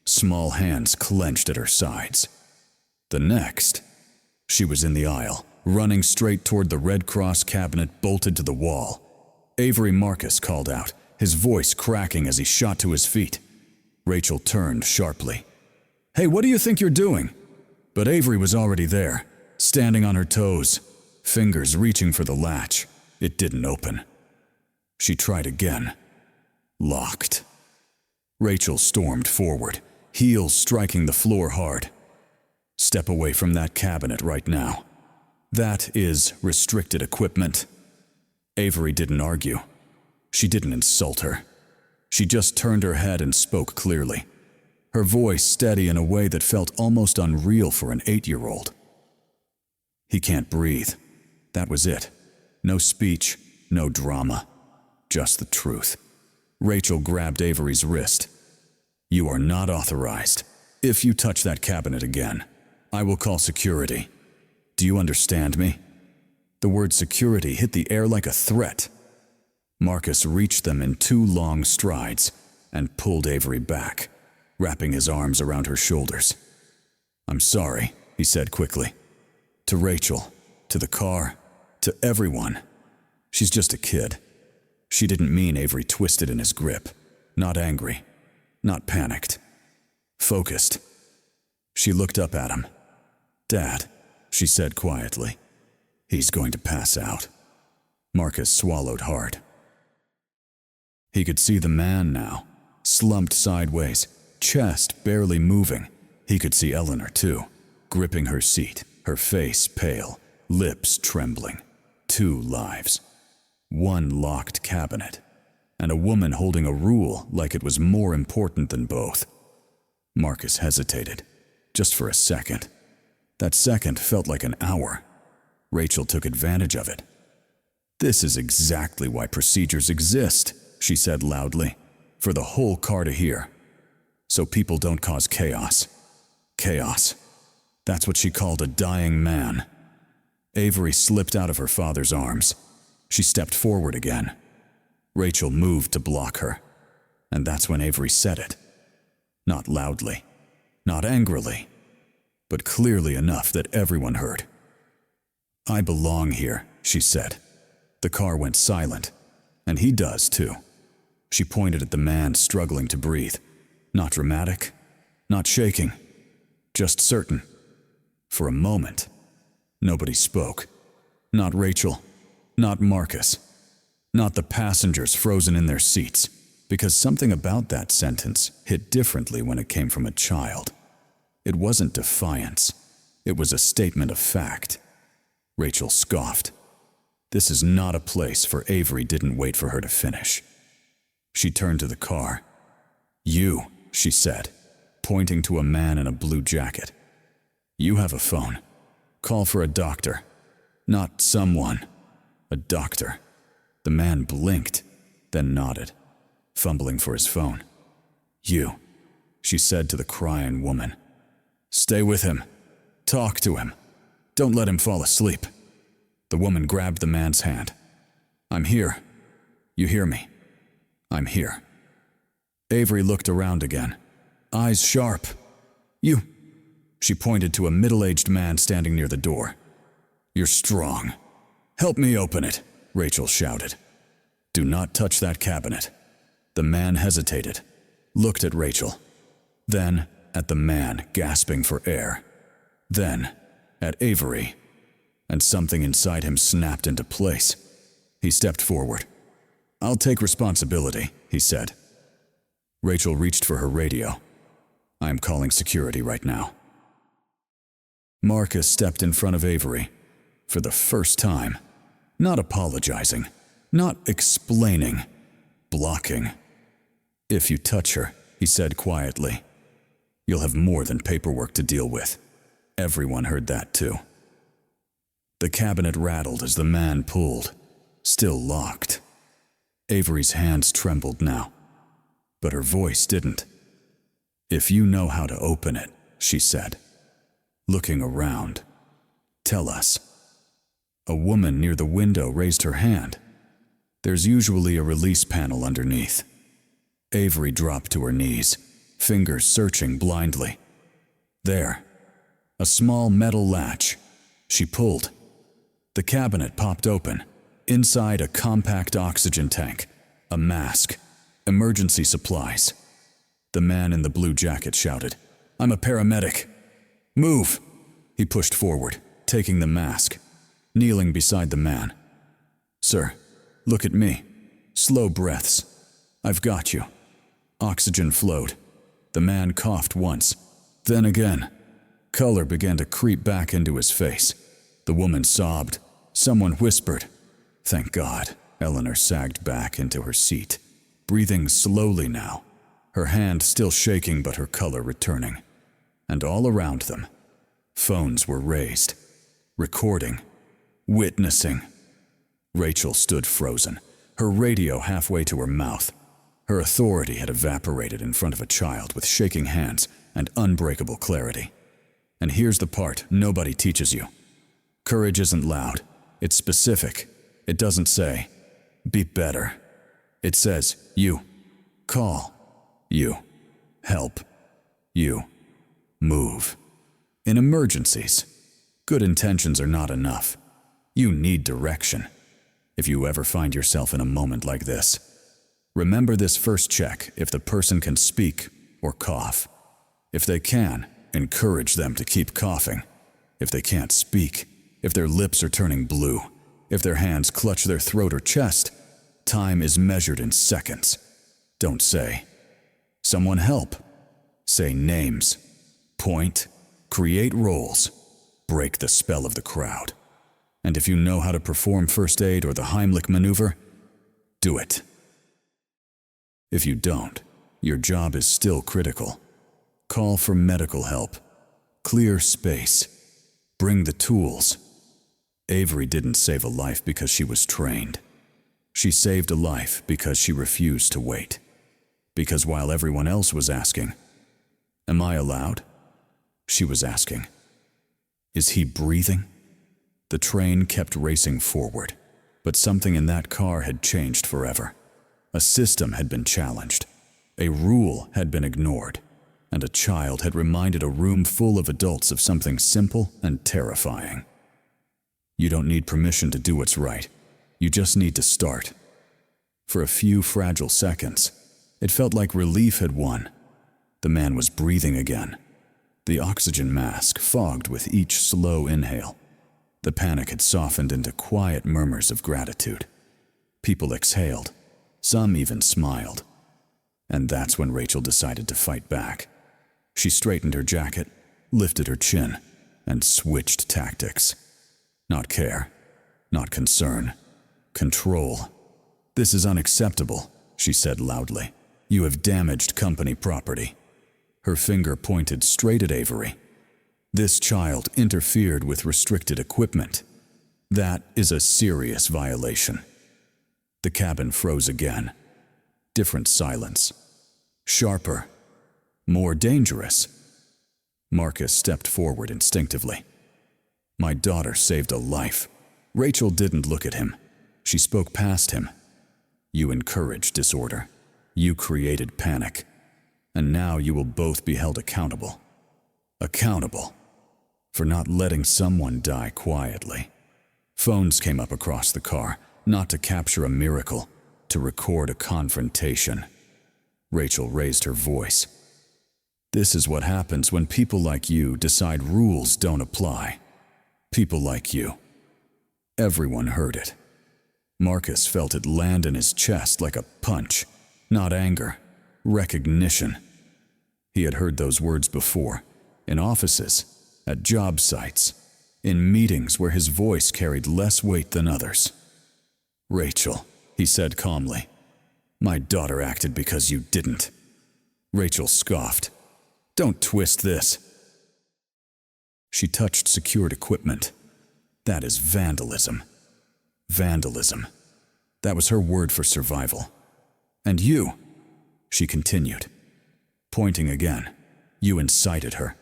S1: small hands clenched at her sides. The next, she was in the aisle, running straight toward the Red Cross cabinet bolted to the wall. "Avery!" Marcus called out, his voice cracking as he shot to his feet. Rachel turned sharply. "Hey, what do you think you're doing?" But Avery was already there, standing on her toes, fingers reaching for the latch. It didn't open. She tried again. Locked. Rachel stormed forward, heels striking the floor hard. Step away from that cabinet right now. That is restricted equipment. Avery didn't argue. She didn't insult her. She just turned her head and spoke clearly, her voice steady in a way that felt almost unreal for an 8-year-old. He can't breathe. That was it. No speech, no drama, just the truth. Rachel grabbed Avery's wrist. You are not authorized. If you touch that cabinet again, I will call security. Do you understand me? The word security hit the air like a threat. Marcus reached them in 2 long strides and pulled Avery back, wrapping his arms around her shoulders. I'm sorry, he said quickly. To Rachel, to the car, to everyone. She's just a kid. She didn't mean. Avery twisted in his grip, not angry, not panicked, focused. She looked up at him. Dad, she said quietly. He's going to pass out. Marcus swallowed hard. He could see the man now, slumped sideways, chest barely moving. He could see Eleanor too, gripping her seat, her face pale, lips trembling. 2 lives. 1 locked cabinet. And a woman holding a rule like it was more important than both. Marcus hesitated, just for a second. That second felt like an hour. Rachel took advantage of it. This is exactly why procedures exist, she said loudly, for the whole car to hear. So people don't cause chaos. Chaos. That's what she called a dying man. Avery slipped out of her father's arms. She stepped forward again. Rachel moved to block her. And that's when Avery said it. Not loudly, not angrily, but clearly enough that everyone heard. I belong here, she said. The car went silent, and he does too. She pointed at the man struggling to breathe. Not dramatic, not shaking, just certain. For a moment, nobody spoke. Not Rachel, not Marcus, not the passengers frozen in their seats, because something about that sentence hit differently when it came from a child. It wasn't defiance. It was a statement of fact. Rachel scoffed. This is not a place for Avery didn't wait for her to finish. She turned to the car. You, she said, pointing to a man in a blue jacket. You have a phone. Call for a doctor. Not someone. A doctor. The man blinked, then nodded, fumbling for his phone. You, she said to the crying woman. Stay with him. Talk to him. Don't let him fall asleep. The woman grabbed the man's hand. I'm here. You hear me? I'm here. Avery looked around again, eyes sharp. You. She pointed to a middle-aged man standing near the door. You're strong. Help me open it, Rachel shouted. Do not touch that cabinet. The man hesitated, looked at Rachel, then at the man gasping for air, then at Avery, and something inside him snapped into place. He stepped forward. I'll take responsibility, he said. Rachel reached for her radio. I'm calling security right now. Marcus stepped in front of Avery, for the first time, not apologizing, not explaining, blocking. If you touch her, he said quietly, you'll have more than paperwork to deal with. Everyone heard that too. The cabinet rattled as the man pulled, still locked. Avery's hands trembled now, but her voice didn't. If you know how to open it, she said, looking around, tell us. A woman near the window raised her hand. There's usually a release panel underneath. Avery dropped to her knees, fingers searching blindly. There, a small metal latch. She pulled. The cabinet popped open. Inside, a compact oxygen tank, a mask, emergency supplies. The man in the blue jacket shouted, I'm a paramedic. Move! He pushed forward, taking the mask, kneeling beside the man. Sir, look at me. Slow breaths. I've got you. Oxygen flowed. The man coughed once, then again. Color began to creep back into his face. The woman sobbed. Someone whispered. Thank God. Eleanor sagged back into her seat, breathing slowly now, her hand still shaking but her color returning. And all around them, phones were raised, recording, witnessing. Rachel stood frozen, her radio halfway to her mouth. Her authority had evaporated in front of a child with shaking hands and unbreakable clarity. And here's the part nobody teaches you. Courage isn't loud. It's specific. It doesn't say, be better. It says, you. Call. You. Help. You. Move. In emergencies, good intentions are not enough. You need direction. If you ever find yourself in a moment like this, remember this first check if the person can speak or cough. If they can, encourage them to keep coughing. If they can't speak, if their lips are turning blue, if their hands clutch their throat or chest, time is measured in seconds. Don't say, someone help. Say names. Point. Create roles. Break the spell of the crowd. And if you know how to perform first aid or the Heimlich maneuver, do it. If you don't, your job is still critical. Call for medical help. Clear space. Bring the tools. Avery didn't save a life because she was trained. She saved a life because she refused to wait. Because while everyone else was asking, am I allowed? She was asking, is he breathing? The train kept racing forward, but something in that car had changed forever. A system had been challenged. A rule had been ignored. And a child had reminded a room full of adults of something simple and terrifying. You don't need permission to do what's right. You just need to start. For a few fragile seconds, it felt like relief had won. The man was breathing again. The oxygen mask fogged with each slow inhale. The panic had softened into quiet murmurs of gratitude. People exhaled. Some even smiled. And that's when Rachel decided to fight back. She straightened her jacket, lifted her chin, and switched tactics. Not care, not concern, control. This is unacceptable, she said loudly. You have damaged company property. Her finger pointed straight at Avery. This child interfered with restricted equipment. That is a serious violation. The cabin froze again. Different silence. Sharper. More dangerous. Marcus stepped forward instinctively. My daughter saved a life. Rachel didn't look at him. She spoke past him. You encouraged disorder. You created panic. And now you will both be held accountable. Accountable. For not letting someone die quietly. Phones came up across the car, not to capture a miracle, to record a confrontation. Rachel raised her voice. This is what happens when people like you decide rules don't apply. People like you. Everyone heard it. Marcus felt it land in his chest like a punch, not anger, recognition. He had heard those words before, in offices, at job sites, in meetings where his voice carried less weight than others. Rachel, he said calmly, my daughter acted because you didn't. Rachel scoffed. Don't twist this. She touched secured equipment. That is vandalism. Vandalism. That was her word for survival. And you, she continued, pointing again, you incited her.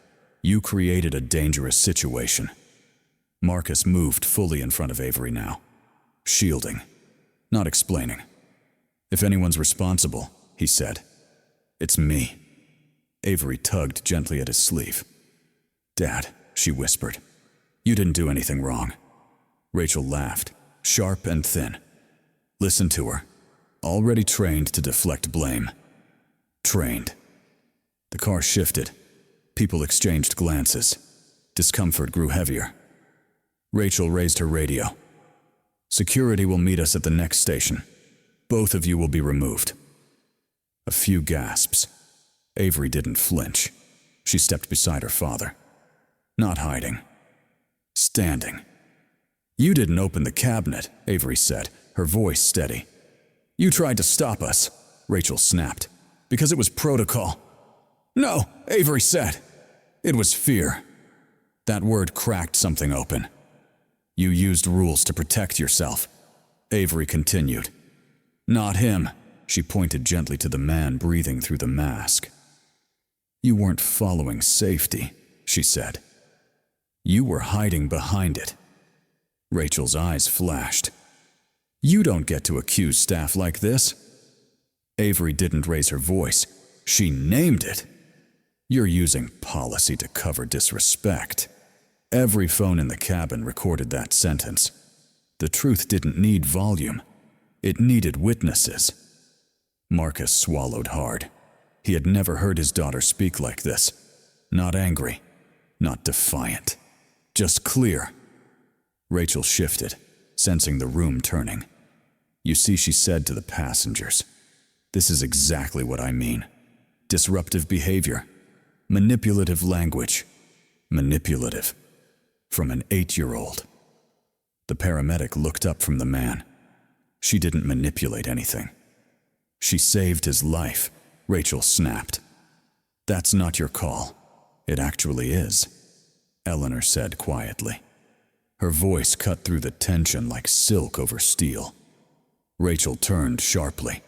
S1: You created a dangerous situation. Marcus moved fully in front of Avery now, shielding, not explaining. If anyone's responsible, he said, it's me. Avery tugged gently at his sleeve. Dad, she whispered, you didn't do anything wrong. Rachel laughed, sharp and thin. Listen to her, already trained to deflect blame. Trained. The car shifted. People exchanged glances. Discomfort grew heavier. Rachel raised her radio. Security will meet us at the next station. Both of you will be removed. A few gasps. Avery didn't flinch. She stepped beside her father. Not hiding. Standing. You didn't open the cabinet, Avery said, her voice steady. You tried to stop us, Rachel snapped, because it was protocol. No, Avery said. It was fear. That word cracked something open. You used rules to protect yourself, Avery continued. Not him, she pointed gently to the man breathing through the mask. You weren't following safety, she said. You were hiding behind it. Rachel's eyes flashed. You don't get to accuse staff like this. Avery didn't raise her voice. She named it. You're using policy to cover disrespect. Every phone in the cabin recorded that sentence. The truth didn't need volume. It needed witnesses. Marcus swallowed hard. He had never heard his daughter speak like this. Not angry, not defiant, just clear. Rachel shifted, sensing the room turning. You see, she said to the passengers, this is exactly what I mean. Disruptive behavior, manipulative language, manipulative. From an 8-year-old. The paramedic looked up from the man. She didn't manipulate anything. She saved his life, Rachel snapped. That's not your call. It actually is, Eleanor said quietly. Her voice cut through the tension like silk over steel. Rachel turned sharply.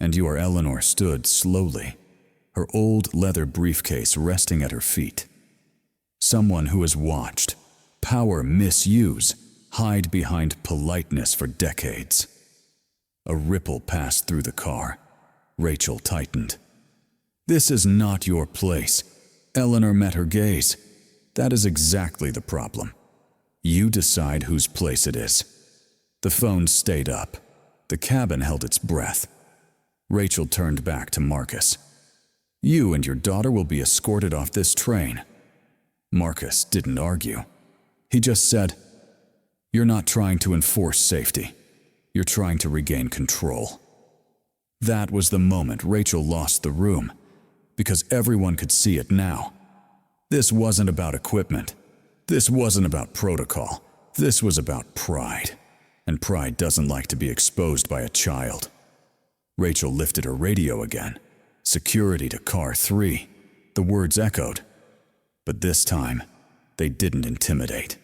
S1: And your Eleanor stood slowly, her old leather briefcase resting at her feet. Someone who has watched power misuse hide behind politeness for decades. A ripple passed through the car. Rachel tightened. This is not your place. Eleanor met her gaze. That is exactly the problem. You decide whose place it is. The phone stayed up. The cabin held its breath. Rachel turned back to Marcus. You and your daughter will be escorted off this train. Marcus didn't argue. He just said, you're not trying to enforce safety. You're trying to regain control. That was the moment Rachel lost the room, because everyone could see it now. This wasn't about equipment. This wasn't about protocol. This was about pride. And pride doesn't like to be exposed by a child. Rachel lifted her radio again. Security to car 3. The words echoed. But this time, they didn't intimidate.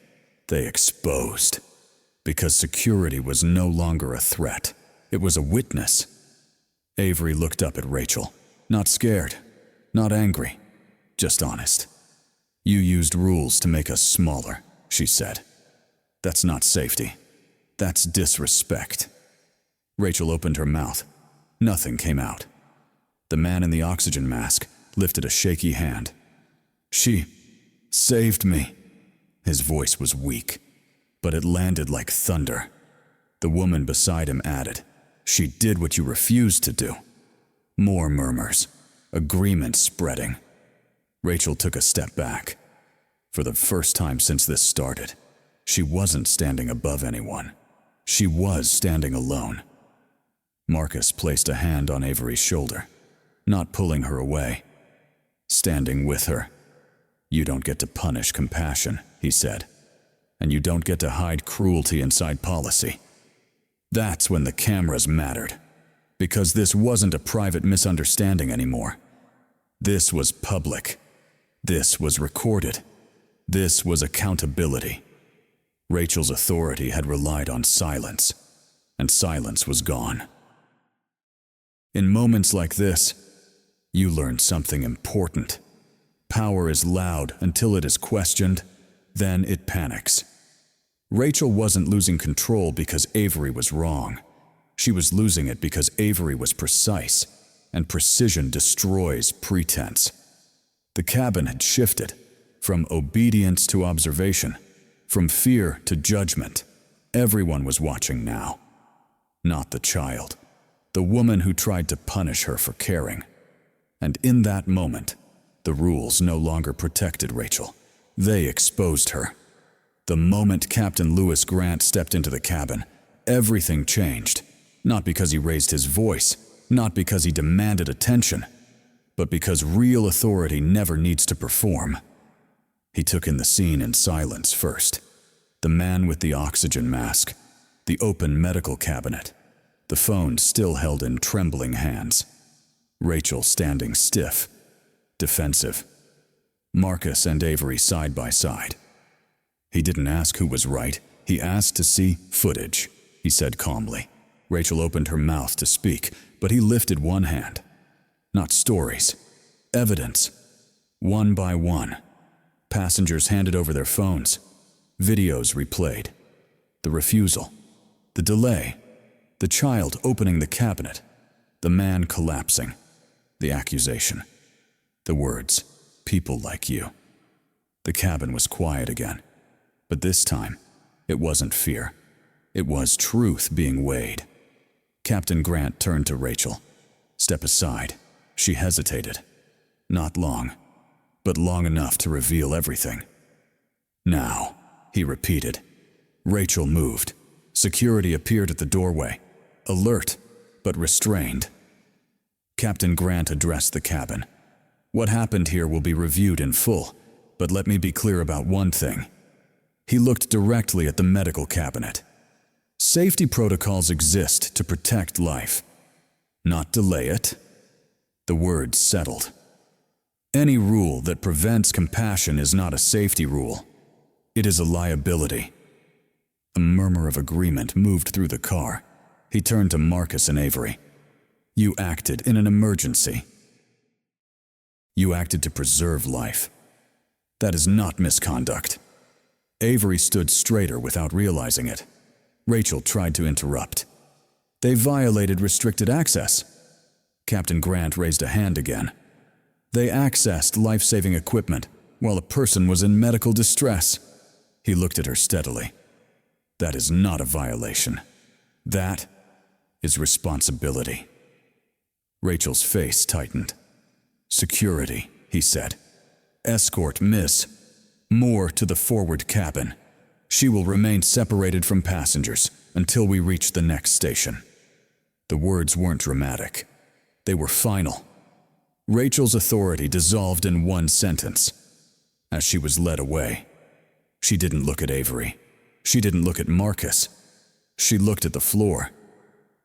S1: They exposed. Because security was no longer a threat. It was a witness. Avery looked up at Rachel. Not scared. Not angry. Just honest. You used rules to make us smaller, she said. That's not safety. That's disrespect. Rachel opened her mouth. Nothing came out. The man in the oxygen mask lifted a shaky hand. She saved me. His voice was weak, but it landed like thunder. The woman beside him added, she did what you refused to do. More murmurs, agreement spreading. Rachel took a step back. For the first time since this started, she wasn't standing above anyone. She was standing alone. Marcus placed a hand on Avery's shoulder, not pulling her away. Standing with her. You don't get to punish compassion, he said. And you don't get to hide cruelty inside policy. That's when the cameras mattered. Because this wasn't a private misunderstanding anymore. This was public. This was recorded. This was accountability. Rachel's authority had relied on silence, and silence was gone. In moments like this, you learn something important. Power is loud until it is questioned, then it panics. Rachel wasn't losing control because Avery was wrong. She was losing it because Avery was precise, and precision destroys pretense. The cabin had shifted, from obedience to observation, from fear to judgment. Everyone was watching now. Not the child, the woman who tried to punish her for caring. And in that moment, the rules no longer protected Rachel. They exposed her. The moment Captain Lewis Grant stepped into the cabin, everything changed. Not because he raised his voice, not because he demanded attention, but because real authority never needs to perform. He took in the scene in silence first. The man with the oxygen mask, the open medical cabinet, the phone still held in trembling hands. Rachel standing stiff, defensive. Marcus and Avery side by side. He didn't ask who was right. He asked to see footage, he said calmly. Rachel opened her mouth to speak, but he lifted one hand. Not stories. Evidence. One by one. Passengers handed over their phones. Videos replayed. The refusal. The delay. The child opening the cabinet. The man collapsing. The accusation. The words, "People like you." The cabin was quiet again. But this time, it wasn't fear. It was truth being weighed. Captain Grant turned to Rachel. "Step aside." She hesitated. Not long, but long enough to reveal everything. "Now," he repeated. Rachel moved. Security appeared at the doorway, alert, but restrained. Captain Grant addressed the cabin. "What happened here will be reviewed in full, but let me be clear about one thing." He looked directly at the medical cabinet. "Safety protocols exist to protect life, not delay it." The words settled. Any rule that prevents compassion is not a safety rule. It is a liability. A murmur of agreement moved through the car. He turned to Marcus and Avery. "You acted in an emergency. You acted to preserve life. That is not misconduct." Avery stood straighter without realizing it. Rachel tried to interrupt. "They violated restricted access." Captain Grant raised a hand again. "They accessed life-saving equipment while a person was in medical distress." He looked at her steadily. "That is not a violation. That is responsibility." Rachel's face tightened. "Security," he said. "Escort Miss Moore to the forward cabin. She will remain separated from passengers until we reach the next station." The words weren't dramatic. They were final. Rachel's authority dissolved in one sentence. As she was led away, she didn't look at Avery. She didn't look at Marcus. She looked at the floor.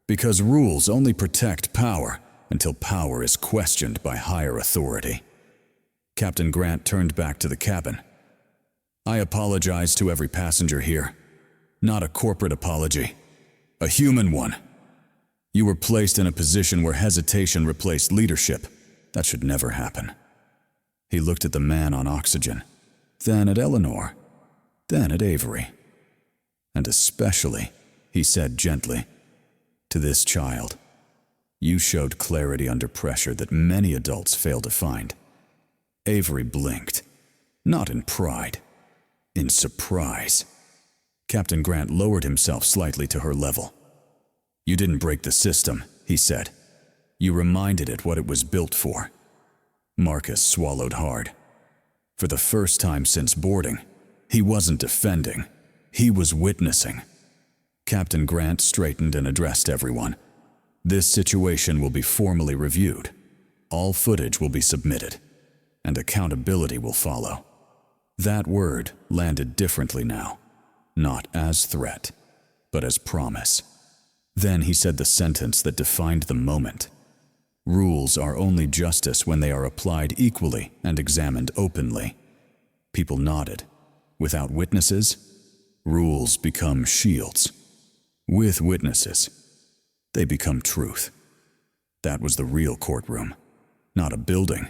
S1: Because rules only protect power until power is questioned by higher authority. Captain Grant turned back to the cabin. "I apologize to every passenger here. Not a corporate apology. A human one. You were placed in a position where hesitation replaced leadership. That should never happen." He looked at the man on oxygen, then at Eleanor, then at Avery. "And especially," he said gently, "to this child. You showed clarity under pressure that many adults fail to find." Avery blinked, not in pride, in surprise. Captain Grant lowered himself slightly to her level. "You didn't break the system," he said. "You reminded it what it was built for." Marcus swallowed hard. For the first time since boarding, he wasn't defending. He was witnessing. Captain Grant straightened and addressed everyone. "This situation will be formally reviewed. All footage will be submitted, and accountability will follow." That word landed differently now, not as threat, but as promise. Then he said the sentence that defined the moment. "Rules are only justice when they are applied equally and examined openly." People nodded. Without witnesses, rules become shields. With witnesses, they become truth. That was the real courtroom. Not a building,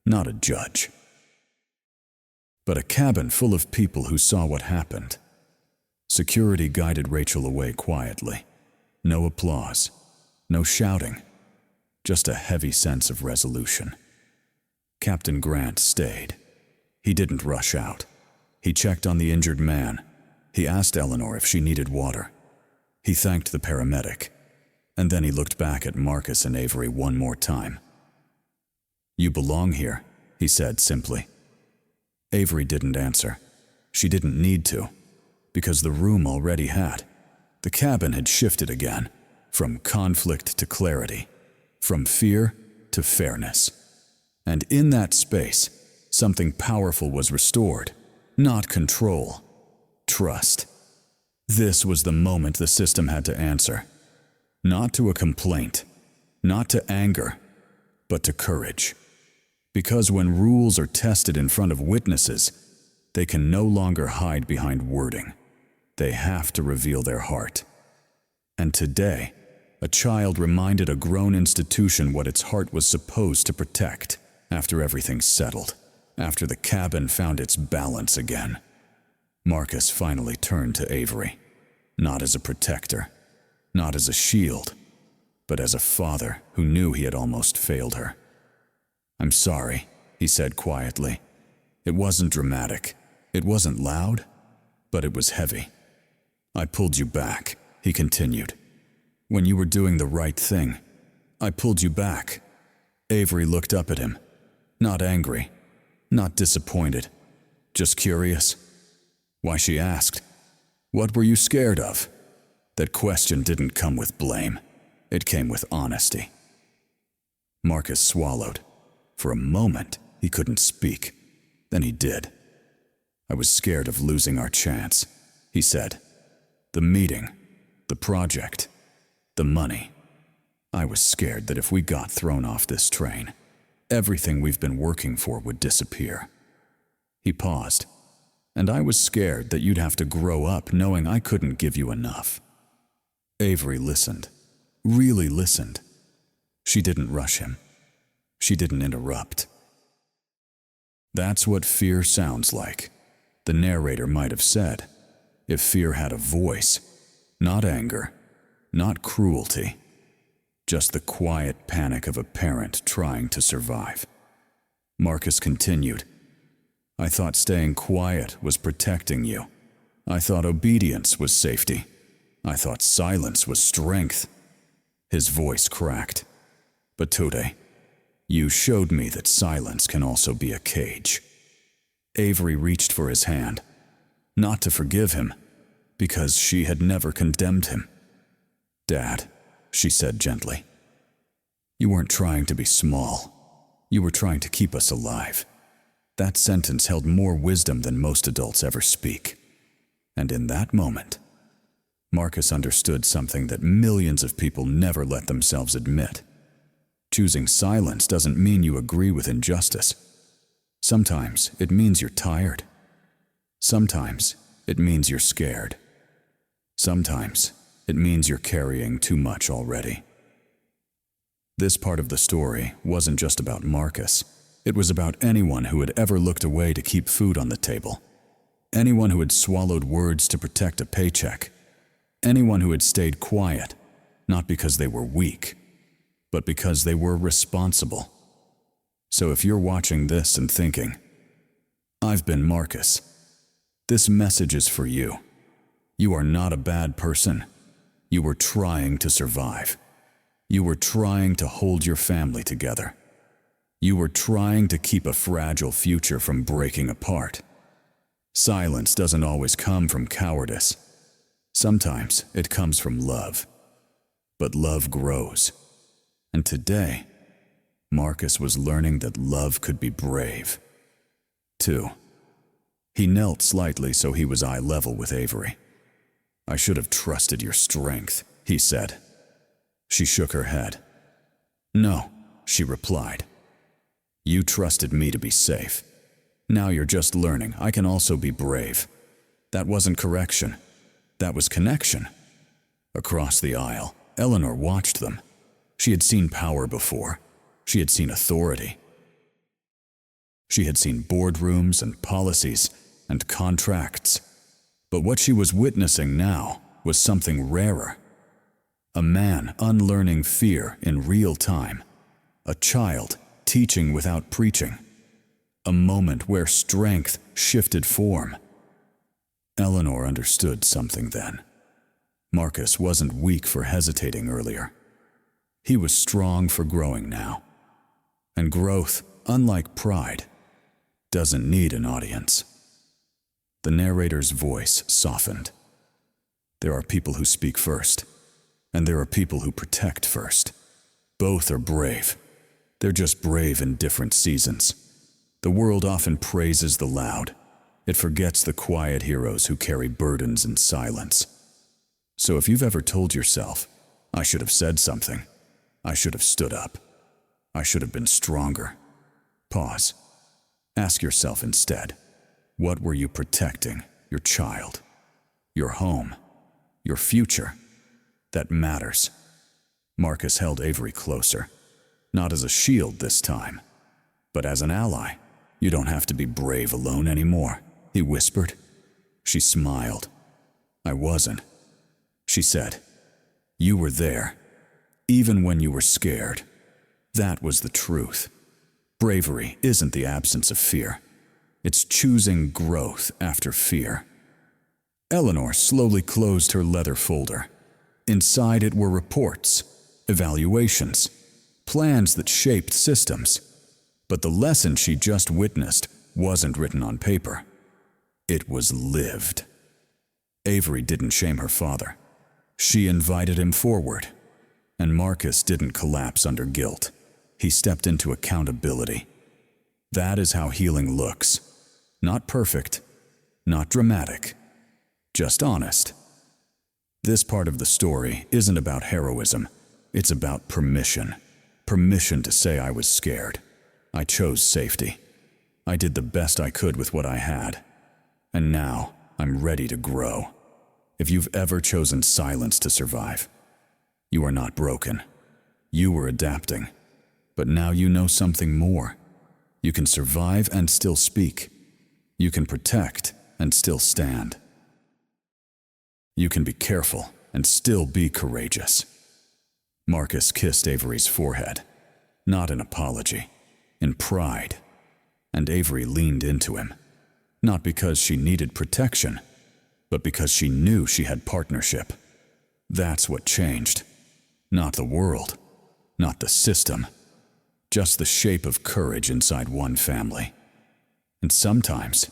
S1: not a judge, but a cabin full of people who saw what happened. Security guided Rachel away quietly. No applause, no shouting, just a heavy sense of resolution. Captain Grant stayed. He didn't rush out. He checked on the injured man. He asked Eleanor if she needed water. He thanked the paramedic, and then he looked back at Marcus and Avery one more time. "You belong here," he said simply. Avery didn't answer. She didn't need to, because the room already had. The cabin had shifted again, from conflict to clarity, from fear to fairness. And in that space, Something powerful was restored, not control, trust. This was the moment the system had to answer. Not to a complaint, not to anger, but to courage. Because when rules are tested in front of witnesses, they can no longer hide behind wording. They have to reveal their heart. And today, a child reminded a grown institution what its heart was supposed to protect after everything settled, after the cabin found its balance again. Marcus finally turned to Avery, not as a protector, not as a shield, but as a father who knew he had almost failed her. "I'm sorry," he said quietly. It wasn't dramatic, it wasn't loud, but it was heavy. "I pulled you back," he continued. "When you were doing the right thing, I pulled you back." Avery looked up at him, not angry, not disappointed, just curious. Why, she asked, "What were you scared of?" That question didn't come with blame. It came with honesty. Marcus swallowed. For a moment, he couldn't speak. Then he did. "I was scared of losing our chance," he said. "The meeting, the project, the money. I was scared that if we got thrown off this train, everything we've been working for would disappear." He paused. "And I was scared that you'd have to grow up knowing I couldn't give you enough." Avery listened, really listened. She didn't rush him. She didn't interrupt. That's what fear sounds like, the narrator might have said, if fear had a voice. Not anger, not cruelty, just the quiet panic of a parent trying to survive. Marcus continued, "I thought staying quiet was protecting you. I thought obedience was safety. I thought silence was strength." His voice cracked. "But Today, you showed me that silence can also be a cage." Avery reached for his hand, not to forgive him, because she had never condemned him. "Dad," she said gently, "you weren't trying to be small. You were trying to keep us alive." That sentence held more wisdom than most adults ever speak. And in that moment, Marcus understood something that millions of people never let themselves admit. Choosing silence doesn't mean you agree with injustice. Sometimes it means you're tired. Sometimes it means you're scared. Sometimes it means you're carrying too much already. This part of the story wasn't just about Marcus. It was about anyone who had ever looked away to keep food on the table. Anyone who had swallowed words to protect a paycheck. Anyone who had stayed quiet, not because they were weak, but because they were responsible. So if you're watching this and thinking, "I've been Marcus," this message is for you. You are not a bad person. You were trying to survive. You were trying to hold your family together. You were trying to keep a fragile future from breaking apart. Silence doesn't always come from cowardice. Sometimes it comes from love. But love grows. And today, Marcus was learning that love could be brave. Too. He knelt slightly so he was eye level with Avery. "I should have trusted your strength," he said. She shook her head. "No," she replied. "You trusted me to be safe. Now you're just learning I can also be brave." That wasn't correction. That was connection. Across the aisle, Eleanor watched them. She had seen power before. She had seen authority. She had seen boardrooms and policies and contracts. But what she was witnessing now was something rarer. A man unlearning fear in real time. A child teaching without preaching. A moment where strength shifted form. Eleanor understood something then. Marcus wasn't weak for hesitating earlier. He was strong for growing now. And growth, unlike pride, doesn't need an audience. The narrator's voice softened. There are people who speak first, and there are people who protect first. Both are brave. They're just brave in different seasons. The world often praises the loud. It forgets the quiet heroes who carry burdens in silence. So if you've ever told yourself, I should have said something, I should have stood up, I should have been stronger, pause. Ask yourself instead, what were you protecting? Your child, your home, your future? That matters. Marcus held Avery closer, not as a shield this time, but as an ally. You don't have to be brave alone anymore, he whispered. She smiled. I wasn't. She said, you were there, even when you were scared. That was the truth. Bravery isn't the absence of fear. It's choosing growth after fear. Eleanor slowly closed her leather folder. Inside it were reports, evaluations, plans that shaped systems. But the lesson she just witnessed wasn't written on paper. It was lived. Avery didn't shame her father. She invited him forward. And Marcus didn't collapse under guilt. He stepped into accountability. That is how healing looks. Not perfect, not dramatic, just honest. This part of the story isn't about heroism. It's about permission. Permission to say I was scared. I chose safety. I did the best I could with what I had. And now I'm ready to grow. If you've ever chosen silence to survive, you are not broken. You were adapting. But now you know something more. You can survive and still speak. You can protect and still stand. You can be careful and still be courageous. Marcus kissed Avery's forehead, not in apology, in pride. And Avery leaned into him, not because she needed protection, but because she knew she had partnership. That's what changed. Not the world, not the system, just the shape of courage inside one family. And sometimes,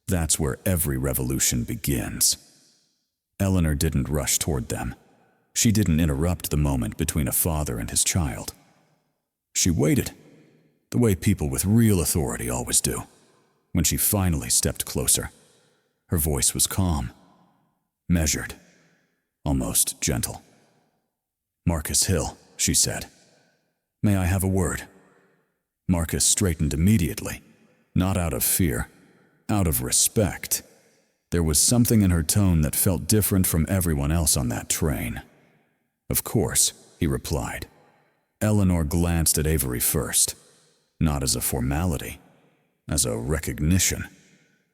S1: that's where every revolution begins. Eleanor didn't rush toward them. She didn't interrupt the moment between a father and his child. She waited, the way people with real authority always do. When she finally stepped closer, her voice was calm, measured, almost gentle. Marcus Hill, she said. May I have a word? Marcus straightened immediately, not out of fear, out of respect. There was something in her tone that felt different from everyone else on that train. Of course, he replied. Eleanor glanced at Avery first, not as a formality, as a recognition.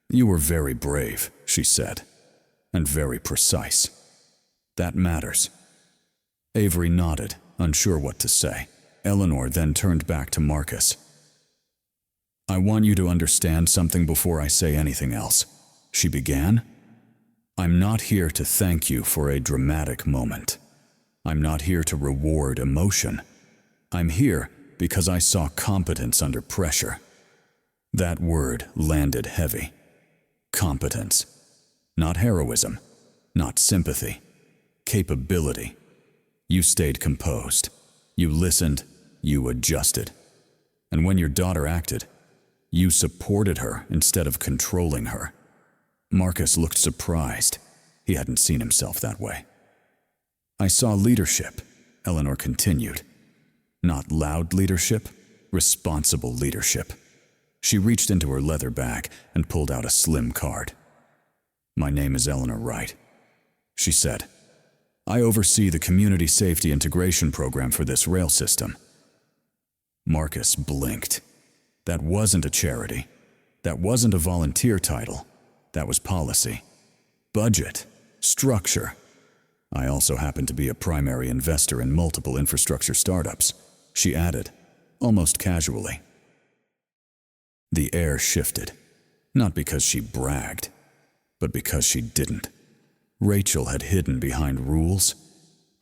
S1: You were very brave, she said, and very precise. That matters. Avery nodded, unsure what to say. Eleanor then turned back to Marcus. I want you to understand something before I say anything else, she began. I'm not here to thank you for a dramatic moment. I'm not here to reward emotion. I'm here because I saw competence under pressure. That word landed heavy. Competence. Not heroism, not sympathy. Capability. You stayed composed. You listened, you adjusted. And when your daughter acted, you supported her instead of controlling her. Marcus looked surprised. He hadn't seen himself that way. I saw leadership, Eleanor continued. Not loud leadership, responsible leadership. She reached into her leather bag and pulled out a slim card. My name is Eleanor Wright, she said. I oversee the Community Safety Integration Program for this rail system. Marcus blinked. That wasn't a charity. That wasn't a volunteer title. That was policy. Budget. Structure. I also happen to be a primary investor in multiple infrastructure startups, she added, almost casually. The air shifted, not because she bragged, but because she didn't. Rachel had hidden behind rules.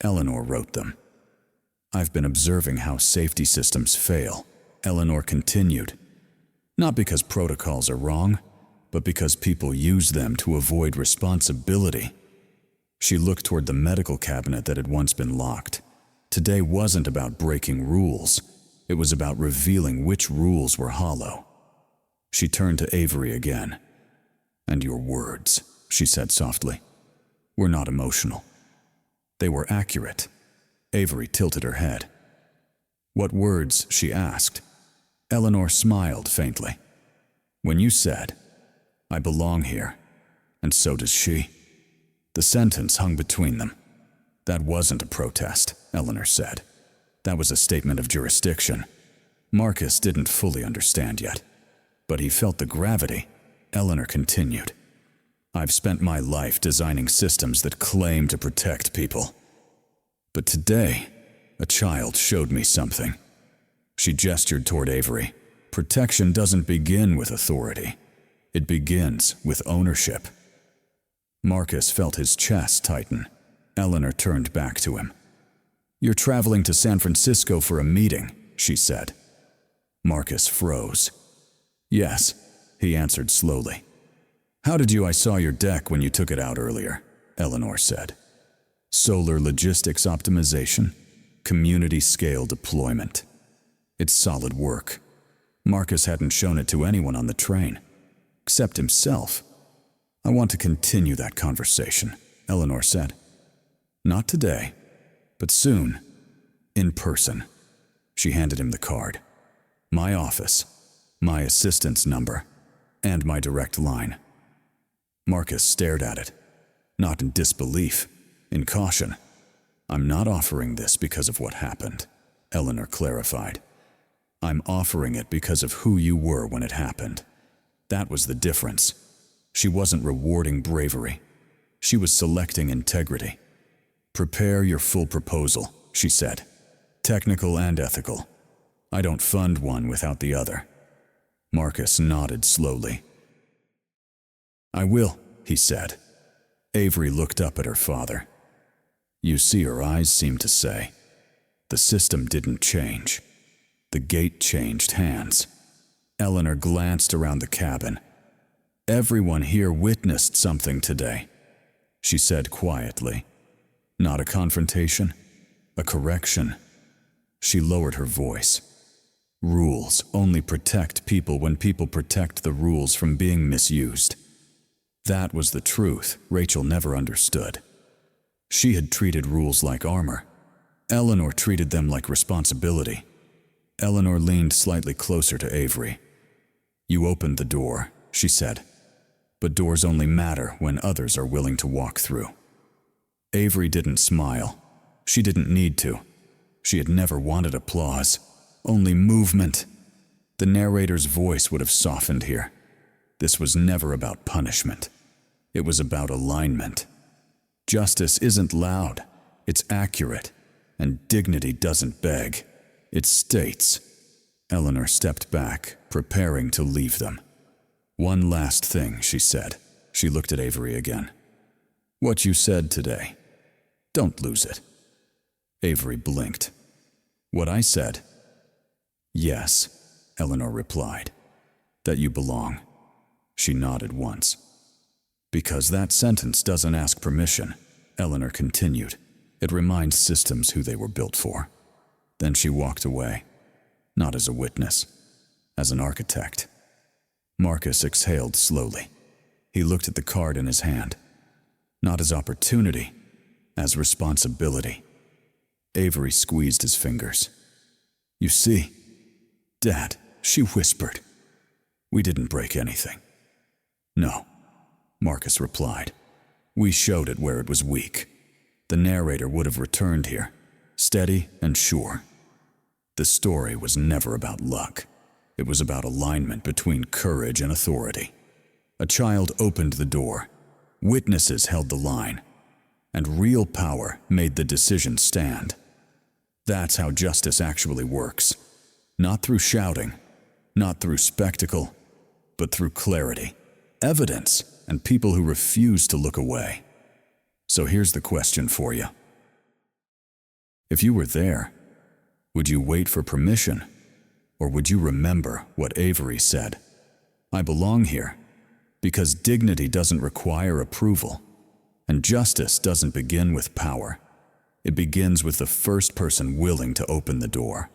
S1: Eleanor wrote them. I've been observing how safety systems fail, Eleanor continued. Not because protocols are wrong, but because people use them to avoid responsibility. She looked toward the medical cabinet that had once been locked. Today wasn't about breaking rules. It was about revealing which rules were hollow. She turned to Avery again. "And your words," she said softly, "were not emotional. They were accurate." Avery tilted her head. "What words?" she asked. Eleanor smiled faintly. "When you said, 'I belong here, and so does she.'" The sentence hung between them. "That wasn't a protest," Eleanor said. "That was a statement of jurisdiction." Marcus didn't fully understand yet, but he felt the gravity. Eleanor continued, "I've spent my life designing systems that claim to protect people. But today, a child showed me something." She gestured toward Avery. "Protection doesn't begin with authority. It begins with ownership." Marcus felt his chest tighten. Eleanor turned back to him. "You're traveling to San Francisco for a meeting," she said. Marcus froze. "Yes," he answered slowly. "How did you? I saw your deck when you took it out earlier," Eleanor said. "Solar logistics optimization, community scale deployment. It's solid work." Marcus hadn't shown it to anyone on the train, except himself. "I want to continue that conversation," Eleanor said. "Not today, but soon, in person." She handed him the card. "My office, my assistant's number, and my direct line." Marcus stared at it, not in disbelief, in caution. "I'm not offering this because of what happened," Eleanor clarified. "I'm offering it because of who you were when it happened." That was the difference. She wasn't rewarding bravery. She was selecting integrity. "Prepare your full proposal," she said. "Technical and ethical. I don't fund one without the other." Marcus nodded slowly. "I will," he said. Avery looked up at her father. "You see," her eyes seemed to say, "the system didn't change. The gate changed hands." Eleanor glanced around the cabin. "Everyone here witnessed something today," she said quietly. "Not a confrontation, a correction." She lowered her voice. "Rules only protect people when people protect the rules from being misused." That was the truth Rachel never understood. She had treated rules like armor. Eleanor treated them like responsibility. Eleanor leaned slightly closer to Avery. "You opened the door," she said. "But doors only matter when others are willing to walk through." Avery didn't smile. She didn't need to. She had never wanted applause, only movement. The narrator's voice would have softened here. This was never about punishment. It was about alignment. Justice isn't loud, it's accurate, and dignity doesn't beg. It states. Eleanor stepped back, preparing to leave them. "One last thing," she said. She looked at Avery again. "What you said today. Don't lose it." Avery blinked. "What I said?" "Yes," Eleanor replied. "That you belong." She nodded once. "Because that sentence doesn't ask permission," Eleanor continued. "It reminds systems who they were built for." Then she walked away, not as a witness, as an architect. Marcus exhaled slowly. He looked at the card in his hand, not as opportunity, as responsibility. Avery squeezed his fingers. "You see, Dad," she whispered. "We didn't break anything." "No," Marcus replied. "We showed it where it was weak. The narrator would have returned here, steady and sure." The story was never about luck. It was about alignment between courage and authority. A child opened the door. Witnesses held the line. And real power made the decision stand. That's how justice actually works. Not through shouting, not through spectacle, but through clarity, evidence, and people who refuse to look away. So here's the question for you. If you were there, would you wait for permission, or would you remember what Avery said? "I belong here because dignity doesn't require approval, and justice doesn't begin with power. It begins with the first person willing to open the door."